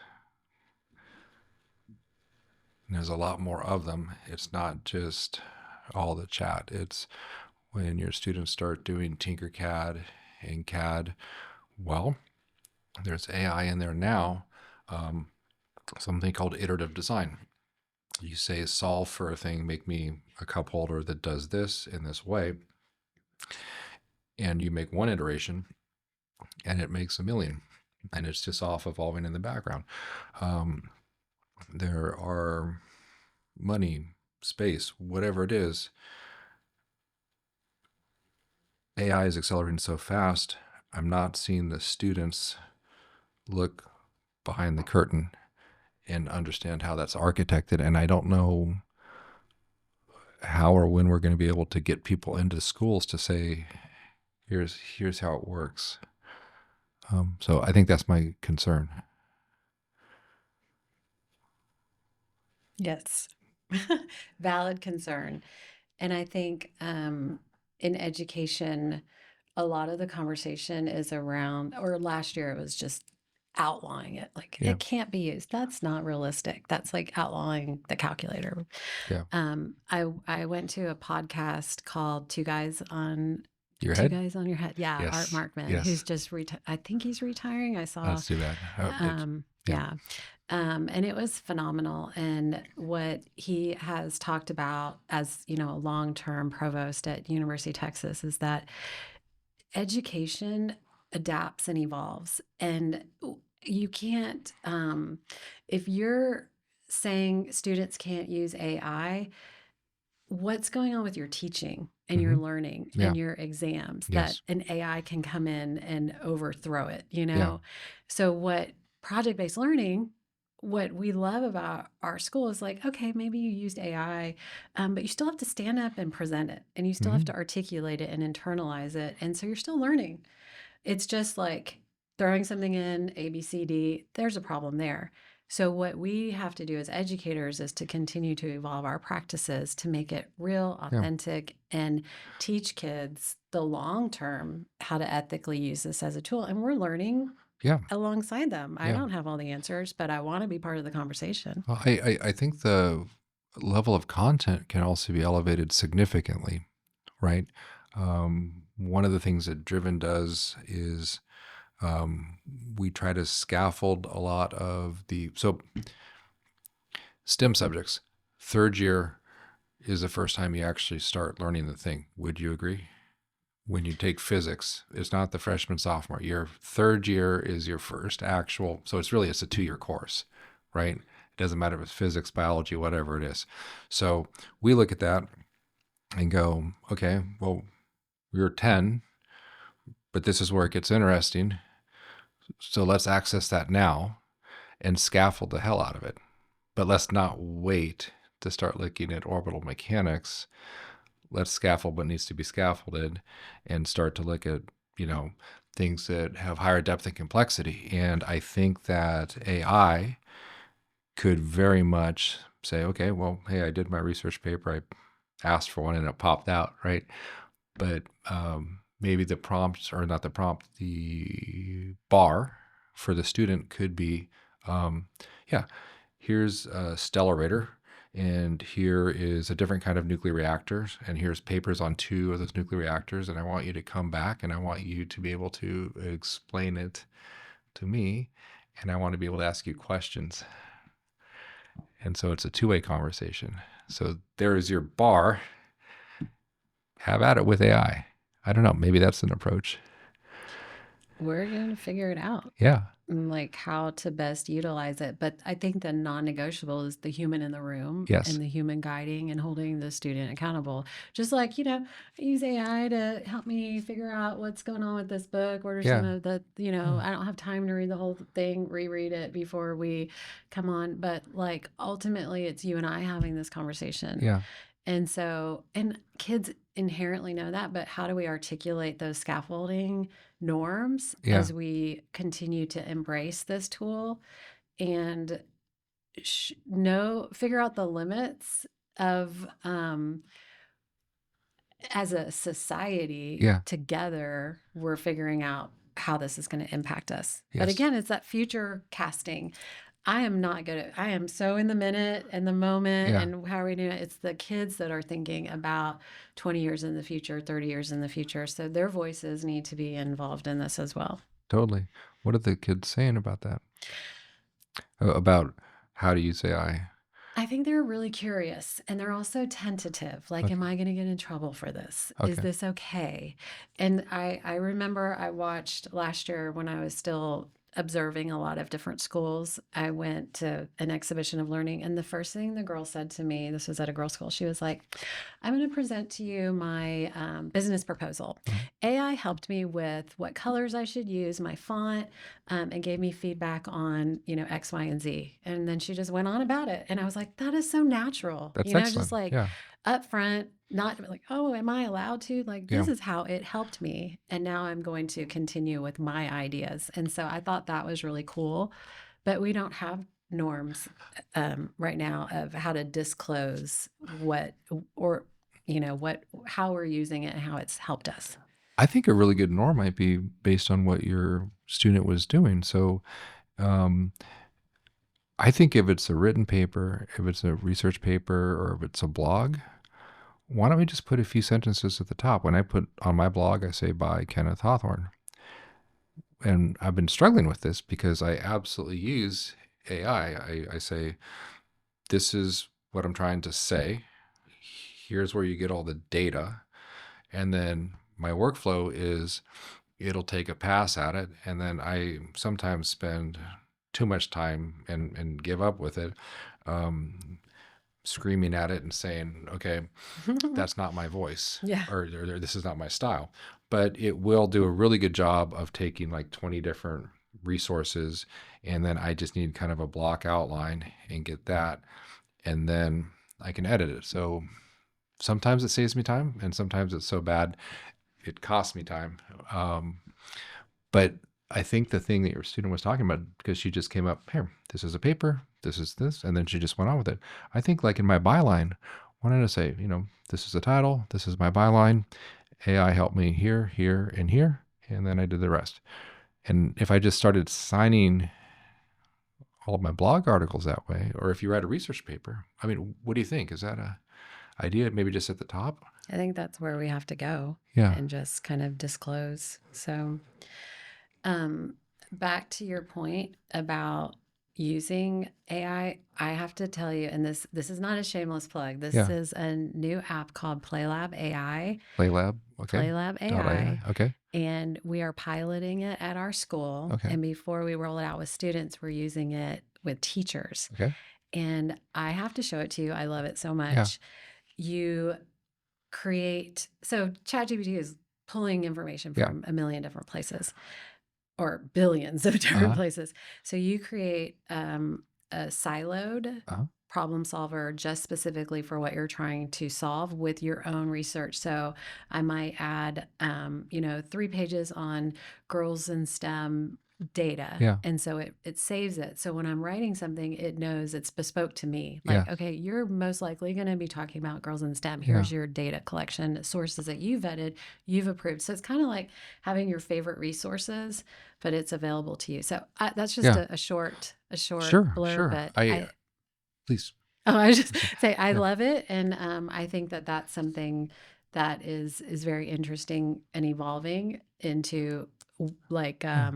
And there's a lot more of them. It's not just all the chat. It's when your students start doing Tinkercad and CAD. Well, there's AI in there now, um, something called iterative design. You say solve for a thing, make me a cup holder that does this in this way, and you make one iteration and it makes a million, and it's just off evolving in the background. There are money, space, whatever it is. AI is accelerating so fast. I'm not seeing the students look behind the curtain and understand how that's architected. And I don't know how or when we're going to be able to get people into schools to say, here's how it works. So I think that's my concern. Yes. Valid concern. And I think in education, a lot of the conversation is around, or last year it was just outlawing it. Like Yeah, it can't be used. That's not realistic. That's like outlawing the calculator. yeah. I went to a podcast called Your Two head? Guys on Your Head. Yeah, Art Yes, Markman, who's yes. just I think he's retiring. I saw That's too bad. Yeah, yeah. And it was phenomenal. And what he has talked about as, you know, a long-term provost at University of Texas is that education adapts and evolves. And you can't, if you're saying students can't use AI, what's going on with your teaching and your hmm, learning yeah, and your exams that yes, an AI can come in and overthrow it, you yeah, know? So what project-based learning, what we love about our school is like, okay, maybe you used AI, but you still have to stand up and present it, and you still have hmm, to articulate it and internalize it. And so you're still learning. It's just like throwing something in A, B, C, D, there's a problem there. So, what we have to do as educators is to continue to evolve our practices to make it real, yeah, authentic, and teach kids the long term how to ethically use this as a tool. And we're learning yeah, alongside them. I yeah. don't have all the answers, but I want to be part of the conversation. Well, I think the level of content can also be elevated significantly, right? One of the things that Driven does is um, we try to scaffold a lot of so STEM subjects. Third year is the first time you actually start learning the thing. Would you agree? When you take physics, it's not the freshman sophomore year. Third year is your first actual. So it's a 2-year course, right? It doesn't matter if it's physics, biology, whatever it is. So we look at that and go, okay, well, you're 10, but this is where it gets interesting. So let's access that now and scaffold the hell out of it. But let's not wait to start looking at orbital mechanics. Let's scaffold what needs to be scaffolded and start to look at, things that have higher depth and complexity. And I think that AI could very much say, okay, well, hey, I did my research paper. I asked for one and it popped out, right? But maybe the prompt, or not the prompt, the bar for the student could be, yeah, here's a stellarator, and here is a different kind of nuclear reactor, and here's papers on 2 of those nuclear reactors, and I want you to come back, and I want you to be able to explain it to me, and I want to be able to ask you questions. And so it's a two-way conversation. So there is your bar. Have at it with AI. I don't know. Maybe that's an approach. We're going to figure it out. Yeah. like how to best utilize it. But I think the non-negotiable is the human in the room Yes. and the human guiding and holding the student accountable. Just like, I use AI to help me figure out what's going on with this book. What are some Yeah. of the, Yeah. I don't have time to read the whole thing, reread it before we come on. But like ultimately, it's you and I having this conversation. Yeah. And so, and kids inherently know that, but how do we articulate those scaffolding norms Yeah. as we continue to embrace this tool and figure out the limits of, as a society Yeah. together, we're figuring out how this is going to impact us. But Yes. again, it's that future casting. I am not good at, I am so in the minute and the moment Yeah. and how are we doing it? It's the kids that are thinking about 20 years in the future, 30 years in the future. So their voices need to be involved in this as well. Totally. What are the kids saying about that? About how to use AI? I think they're really curious and they're also tentative. Like, am Okay. I going to get in trouble for this? Is Okay. this okay? And I remember I watched last year when I was still observing a lot of different schools. I went to an exhibition of learning, and the first thing the girl said to me, this was at a girls' school, she was like, I'm going to present to you my business proposal. Uh-huh. AI helped me with what colors I should use, my font, and gave me feedback on, X, Y, and Z. And then she just went on about it. And I was like, that is so natural, That's just excellent. like Yeah. upfront, not like, oh, am I allowed to? Like, Yeah. this is how it helped me. And now I'm going to continue with my ideas. And so I thought that was really cool. But we don't have norms right now of how to disclose what or how we're using it and how it's helped us. I think a really good norm might be based on what your student was doing. So, um, I think if it's a written paper, if it's a research paper, or if it's a blog, why don't we just put a few sentences at the top? When I put on my blog, I say by Kenneth Hawthorne. And I've been struggling with this because I absolutely use AI. I say, this is what I'm trying to say. Here's where you get all the data. And then my workflow is it'll take a pass at it. And then I sometimes spend too much time and give up with it, screaming at it and saying, okay, that's not my voice, Yeah. or this is not my style. But it will do a really good job of taking like 20 different resources. And then I just need kind of a block outline and get that. And then I can edit it. So sometimes it saves me time, and sometimes it's so bad it costs me time. But I think the thing that your student was talking about, because she just came up, here, this is a paper, this is this, and then she just went on with it. I think like in my byline, why don't I say, this is the title, this is my byline, AI helped me here, here, and here, and then I did the rest. And if I just started signing all of my blog articles that way, or if you write a research paper, I mean, what do you think? Is that a idea? Maybe just at the top? I think that's where we have to go Yeah, and just kind of disclose. So, um, back to your point about using I have to tell you, and this is not a shameless plug. This yeah. is a new app called PlayLab AI. Playlab, okay. PlayLab Dot AI. AI, okay, And we are piloting it at our school. okay, And before we roll it out with students, we're using it with teachers. okay. And I have to show it to you. I love it so Yeah, much. You so ChatGPT is pulling information yeah. from a million different places or billions of different Uh-huh, places. So you create a siloed uh-huh. problem solver just specifically for what you're trying to solve with your own research. So I might add, 3 pages on girls in STEM data. Yeah, And so it saves it. So when I'm writing something, it knows it's bespoke to me. yeah, Like, okay, you're most likely going to be talking about girls in STEM. yeah, Here's your data collection, sources that you vetted, you've approved. So it's kind of like having your favorite resources, but it's available to you. So that's just yeah. a short Sure, blurb, sure. but I please. oh, I was just Okay. say I Yeah, love it, and I think that that's something that is very interesting and evolving into like yeah.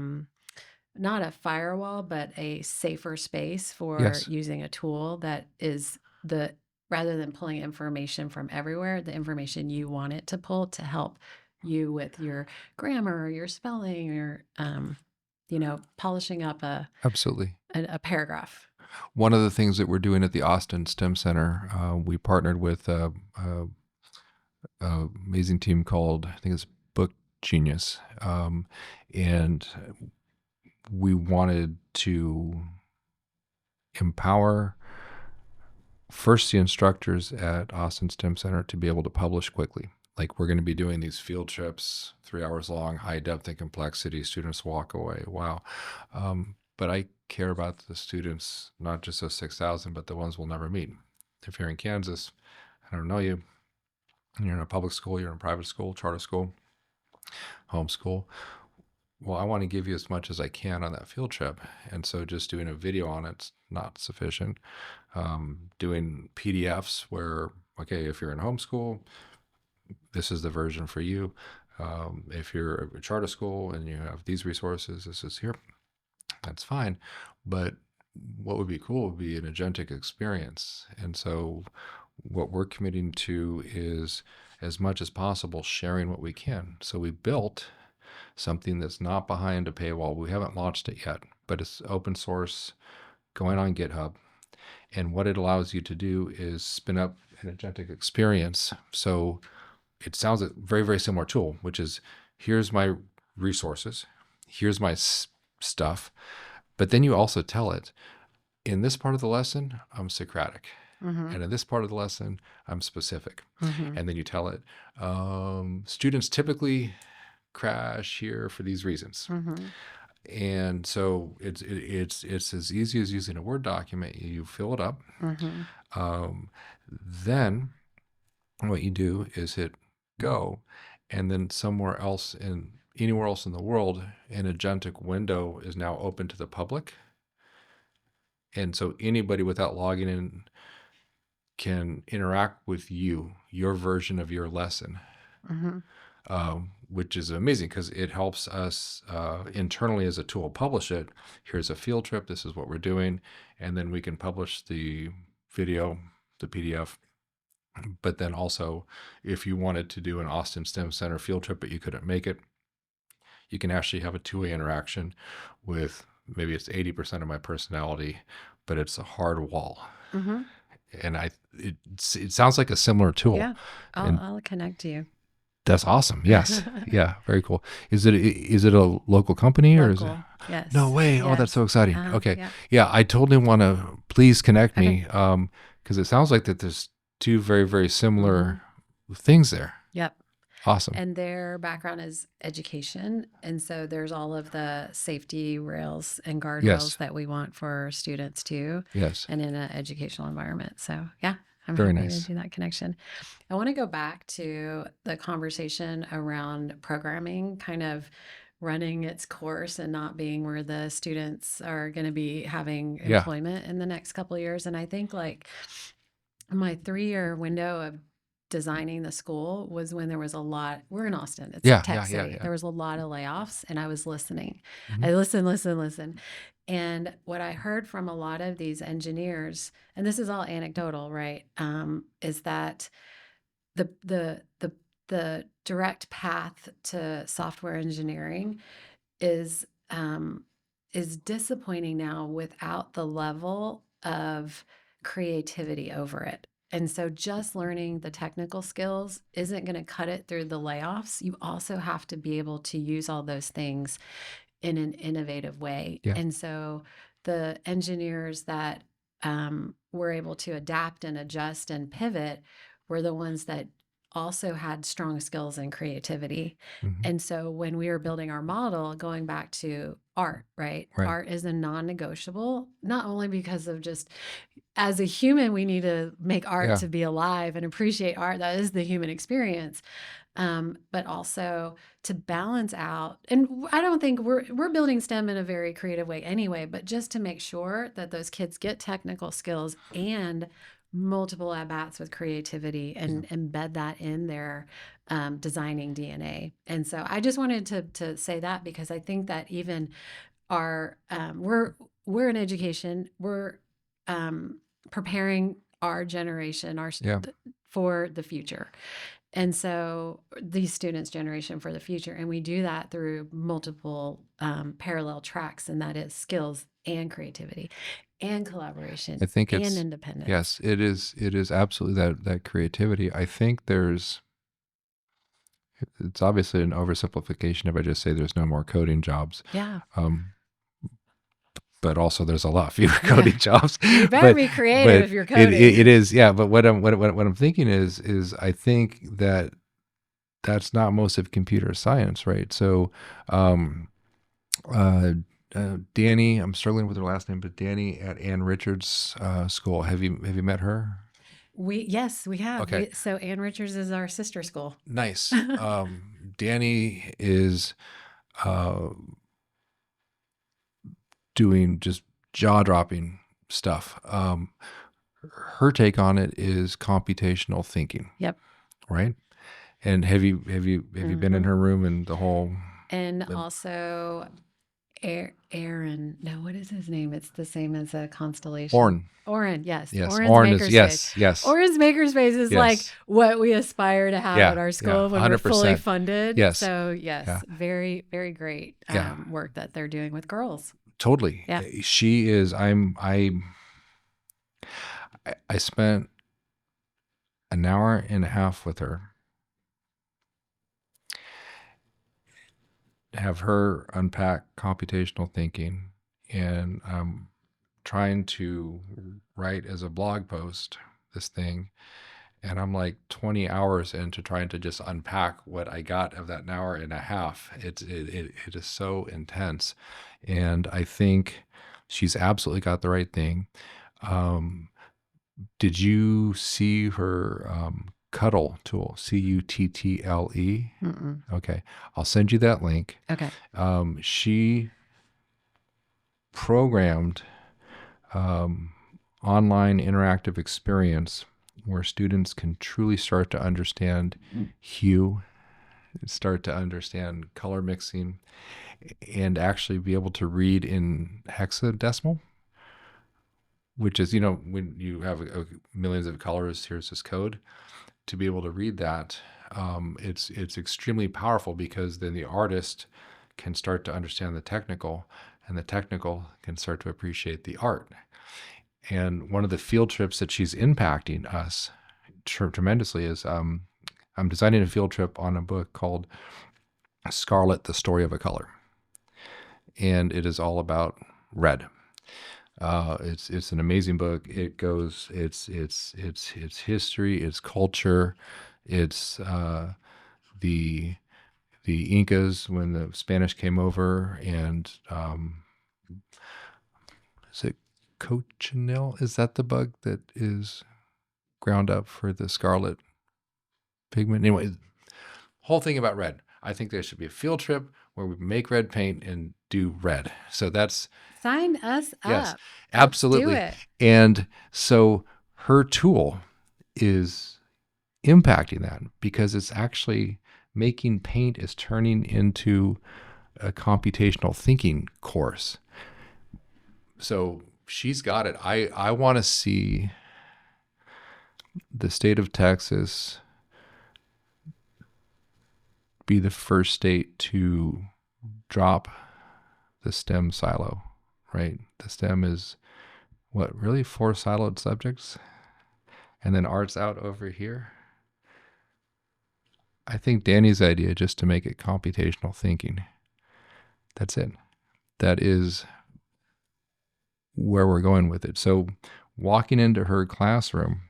not a firewall, but a safer space for Yes. using a tool that is the rather than pulling information from everywhere, the information you want it to pull to help you with your grammar, your spelling, your polishing up Absolutely. a paragraph. One of the things that we're doing at the Austin STEM Center, we partnered with a amazing team called, I think it's Book Genius, and we wanted to empower first the instructors at Austin STEM Center to be able to publish quickly. Like, we're going to be doing these field trips, 3 hours long, high depth and complexity. Students walk away. Wow. But I care about the students, not just those 6,000, but the ones we'll never meet. If you're in Kansas, I don't know you, and you're in a public school, you're in a private school, charter school, homeschool. Well, I want to give you as much as I can on that field trip. And so just doing a video on it's not sufficient. Doing PDFs where, okay, if you're in homeschool, this is the version for you. If you're a charter school and you have these resources, this is here. That's fine. But what would be cool would be an agentic experience. And so what we're committing to is, as much as possible, sharing what we can. So we built something that's not behind a paywall. We haven't launched it yet, but it's open source, going on GitHub. And what it allows you to do is spin up an agentic experience. So it sounds a very, very similar tool, which is, here's my resources, here's my stuff. But then you also tell it, in this part of the lesson, I'm Socratic. And in this part of the lesson, I'm specific. And then you tell it, students typically crash here for these reasons. And so it's as easy as using a Word document. You fill it up. Then what you do is hit go, and then anywhere else in the world, an agentic window is now open to the public. And so anybody without logging in can interact with your version of your lesson, which is amazing because it helps us internally as a tool publish it. Here's a field trip. This is what we're doing. And then we can publish the video, the PDF. But then also, if you wanted to do an Austin STEM Center field trip, but you couldn't make it, you can actually have a two-way interaction with, maybe it's 80% of my personality, but it's a hard wall. And it sounds like a similar tool. Yeah, I'll connect you. That's awesome. Yes. Yeah. Very cool. Is it a local company or is it? Yes. No way. Yes. Oh, that's so exciting. Okay. Yeah. Yeah. I totally want to, please connect me. Cause it sounds like that there's two very, very similar things there. Yep. Awesome. And their background is education. And so there's all of the safety rails and guardrails that we want for students too. Yes. And in an educational environment. So yeah, I'm Very happy nice. to do that connection. I want to go back to the conversation around programming kind of running its course and not being where the students are going to be having employment in the next couple of years. And I think like my 3-year window of designing the school was when there was a lot. We're in Austin. It's a tech city. There was a lot of layoffs, and I was listening. I listen. And what I heard from a lot of these engineers, and this is all anecdotal, right? Is that the direct path to software engineering is disappointing now without the level of creativity over it. And so just learning the technical skills isn't going to cut it through the layoffs. You also have to be able to use all those things in an innovative way. Yeah. And so the engineers that were able to adapt and adjust and pivot were the ones that also had strong skills and creativity. And so when we were building our model, going back to art, right? Art is a non-negotiable, not only because of just as a human, we need to make art to be alive and appreciate art. That is the human experience. But also to balance out, and I don't think we're building STEM in a very creative way anyway, but just to make sure that those kids get technical skills and multiple at-bats with creativity and embed that in their designing DNA. And so I just wanted to say that because I think that even our we're in education, we're preparing our generation for the future. And so these students generation for the future, and we do that through multiple parallel tracks, and that is skills and creativity and I collaboration think and it's, independence. yes, it is absolutely that creativity. I think it's obviously an oversimplification if I just say there's no more coding jobs. Yeah. Um, but also there's a lot fewer Yeah. coding jobs. You better but be creative but if you're it, coding. it, it is, yeah. But what I'm thinking is I think that that's not most of computer science, right? So, um, uh, Danny, I'm struggling with her last name, but Danny at Ann Richards School. Have you met her? Yes, we have. Okay, So Ann Richards is our sister school. nice. Danny is uh, doing just jaw dropping stuff. Her take on it is computational thinking, Yep. right? And have you been in Hmm. her room and the whole And the also Aaron. No, what is his name? It's the same as a constellation. Orn? Oren, yes. Yes, Oren's Orn is, makerspace. yes, Oren's makerspace is like yes, what we aspire to have yeah, at our yeah, school when we're fully 100%. funded. Yes, So yeah, yes, very, very great yeah, work that they're doing with girls. totally. Yeah. She is. I spent an hour and a half with her, have her unpack computational thinking, and I'm trying to write as a blog post this thing, and I'm like 20 hours into trying to just unpack what I got of that an hour and a half. It is so intense, and I think she's absolutely got the right thing. Um, did you see her Cuddle tool? Cuttle? Mm-mm. Okay, I'll send you that link. Okay. She programmed um, online interactive experience where students can truly start to understand hue, start to understand color mixing, and actually be able to read in hexadecimal, which is, when you have millions of colors, here's this code. To be able to read that, it's extremely powerful because then the artist can start to understand the technical, and the technical can start to appreciate the art. And one of the field trips that she's impacting us tremendously is I'm designing a field trip on a book called Scarlet: The Story of a Color, and it is all about red. It's an amazing book. It's history, it's culture, it's the the Incas when the Spanish came over, and is it cochineal? Is that the bug that is ground up for the scarlet pigment? Anyway, whole thing about red. I think there should be a field trip where we make red paint and do red. So that's, Sign us yes, up. Let's do absolutely. it. And so her tool is impacting that because it's actually making paint is turning into a computational thinking course. So she's got it. I want to see the state of Texas be the first state to drop the STEM silo, right? The STEM is what, really four siloed subjects? And then art's out over here. I think Danny's idea, just to make it computational thinking, that's it. That is where we're going with it. So walking into her classroom,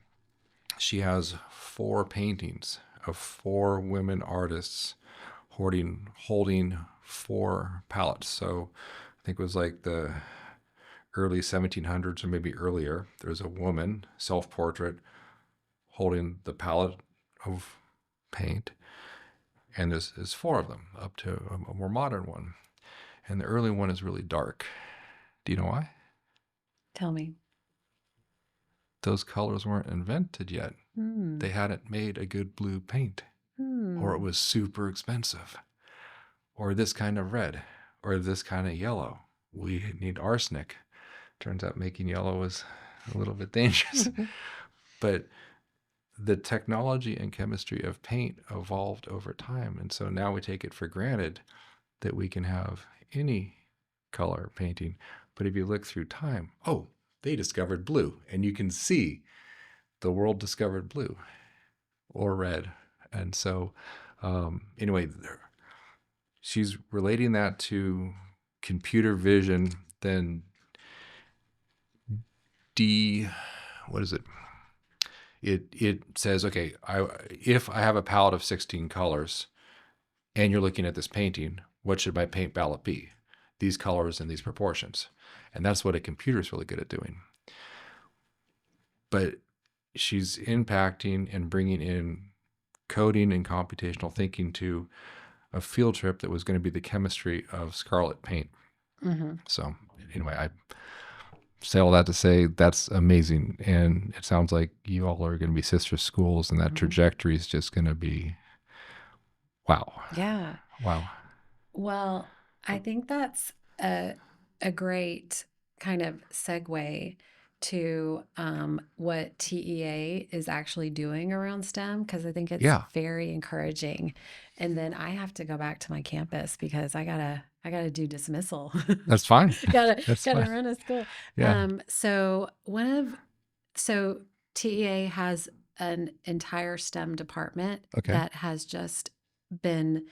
she has 4 paintings of 4 women artists holding 4 palettes. So I think it was like the early 1700s or maybe earlier. There's a woman, self-portrait, holding the palette of paint. And there's 4 of them up to a more modern one. And the early one is really dark. Do you know why? Tell me. Those colors weren't invented yet. Hmm. They hadn't made a good blue paint, or it Hmm. was super expensive, or this kind of red, or this kind of yellow. We need arsenic. Turns out making yellow is a little bit dangerous. But the technology and chemistry of paint evolved over time. And so now we take it for granted that we can have any color painting. But if you look through time, oh, they discovered blue, and you can see the world discovered blue or red. And so, anyway, she's relating that to computer vision, then D, what is it? It says, okay, if I have a palette of 16 colors and you're looking at this painting, what should my paint palette be? These colors and these proportions. And that's what a computer is really good at doing. But she's impacting and bringing in coding and computational thinking to a field trip that was going to be the chemistry of scarlet paint. Mm-hmm. So anyway, I say all that to say that's amazing. And it sounds like you all are going to be sister schools, and that Mm-hmm. trajectory is just going to be wow. Yeah. Wow. Well, I think that's a great kind of segue to what TEA is actually doing around STEM, because I think it's Yeah, very encouraging. And then I have to go back to my campus because I gotta do dismissal. that's fine. gotta That's gotta fine. run a school. Yeah. So so TEA has an entire STEM department Okay. that has just been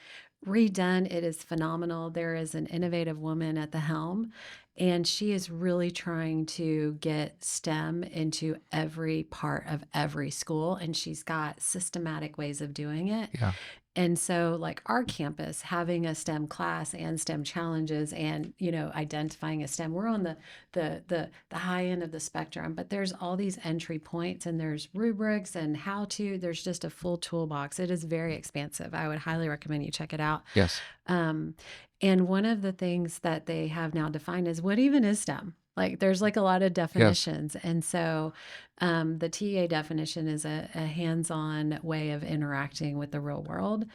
redone. It is phenomenal. There is an innovative woman at the helm, and she is really trying to get STEM into every part of every school. And she's got systematic ways of doing it. Yeah. And so, like our campus, having a STEM class and STEM challenges, and identifying a STEM, we're on the high end of the spectrum. But there's all these entry points, and there's rubrics and how to. There's just a full toolbox. It is very expansive. I would highly recommend you check it out. Yes. Um, and one of the things that they have now defined is what even is STEM. Like there's like a lot of Yes. definitions. And so the TA definition is a hands-on way of interacting with the real world.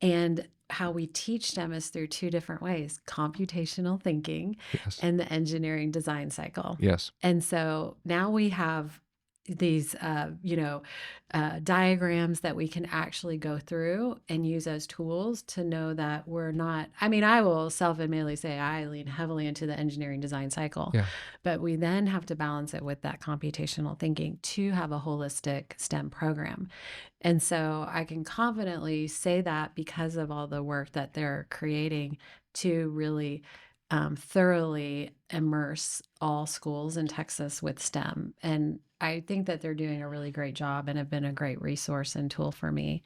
And how we teach them is through two different ways: computational thinking Yes. and the engineering design cycle. Yes. And so now we have these, diagrams that we can actually go through and use as tools to know that we're not. I mean, I will self admittedly say I lean heavily into the engineering design cycle, Yeah. but we then have to balance it with that computational thinking to have a holistic STEM program. And so I can confidently say that because of all the work that they're creating to really thoroughly immerse all schools in Texas with STEM. And I think that they're doing a really great job and have been a great resource and tool for me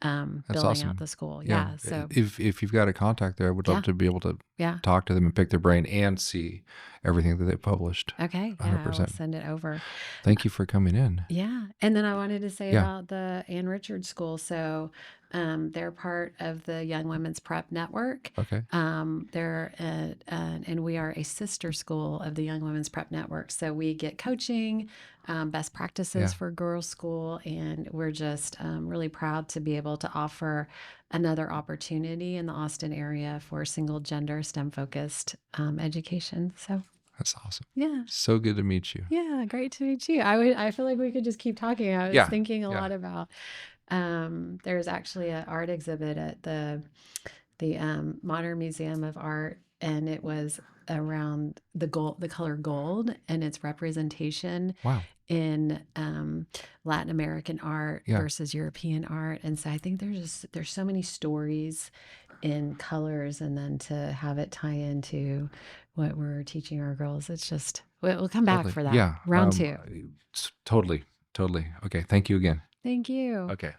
That's building out awesome. the school. Yeah. Yeah. So, If you've got a contact there, I would love yeah. to be able to Yeah. talk to them and pick their brain and see everything that they published. Okay. Yeah. I will 100%. send it over. Thank you for coming in. Yeah. And then I wanted to say Yeah. about the Ann Richards School. So they're part of the Young Women's Prep Network. Okay. And we are a sister school of the Young Women's Prep Network. So we get coaching, best practices Yeah. for girls' school. And we're just really proud to be able to offer another opportunity in the Austin area for single gender STEM focused education. So, That's awesome. yeah. So good to meet you. Yeah, great to meet you. I feel like we could just keep talking. I was Yeah. thinking a Yeah. lot about there's actually an art exhibit at the Modern Museum of Art, and it was around the color gold and its representation Wow. in Latin American art Yeah. versus European art. And so I think there's so many stories in colors, and then to have it tie into what we're teaching our girls, it's just we'll come back Totally. for that. Yeah. Round two. Totally. Totally. Okay. Thank you again. Thank you. Okay.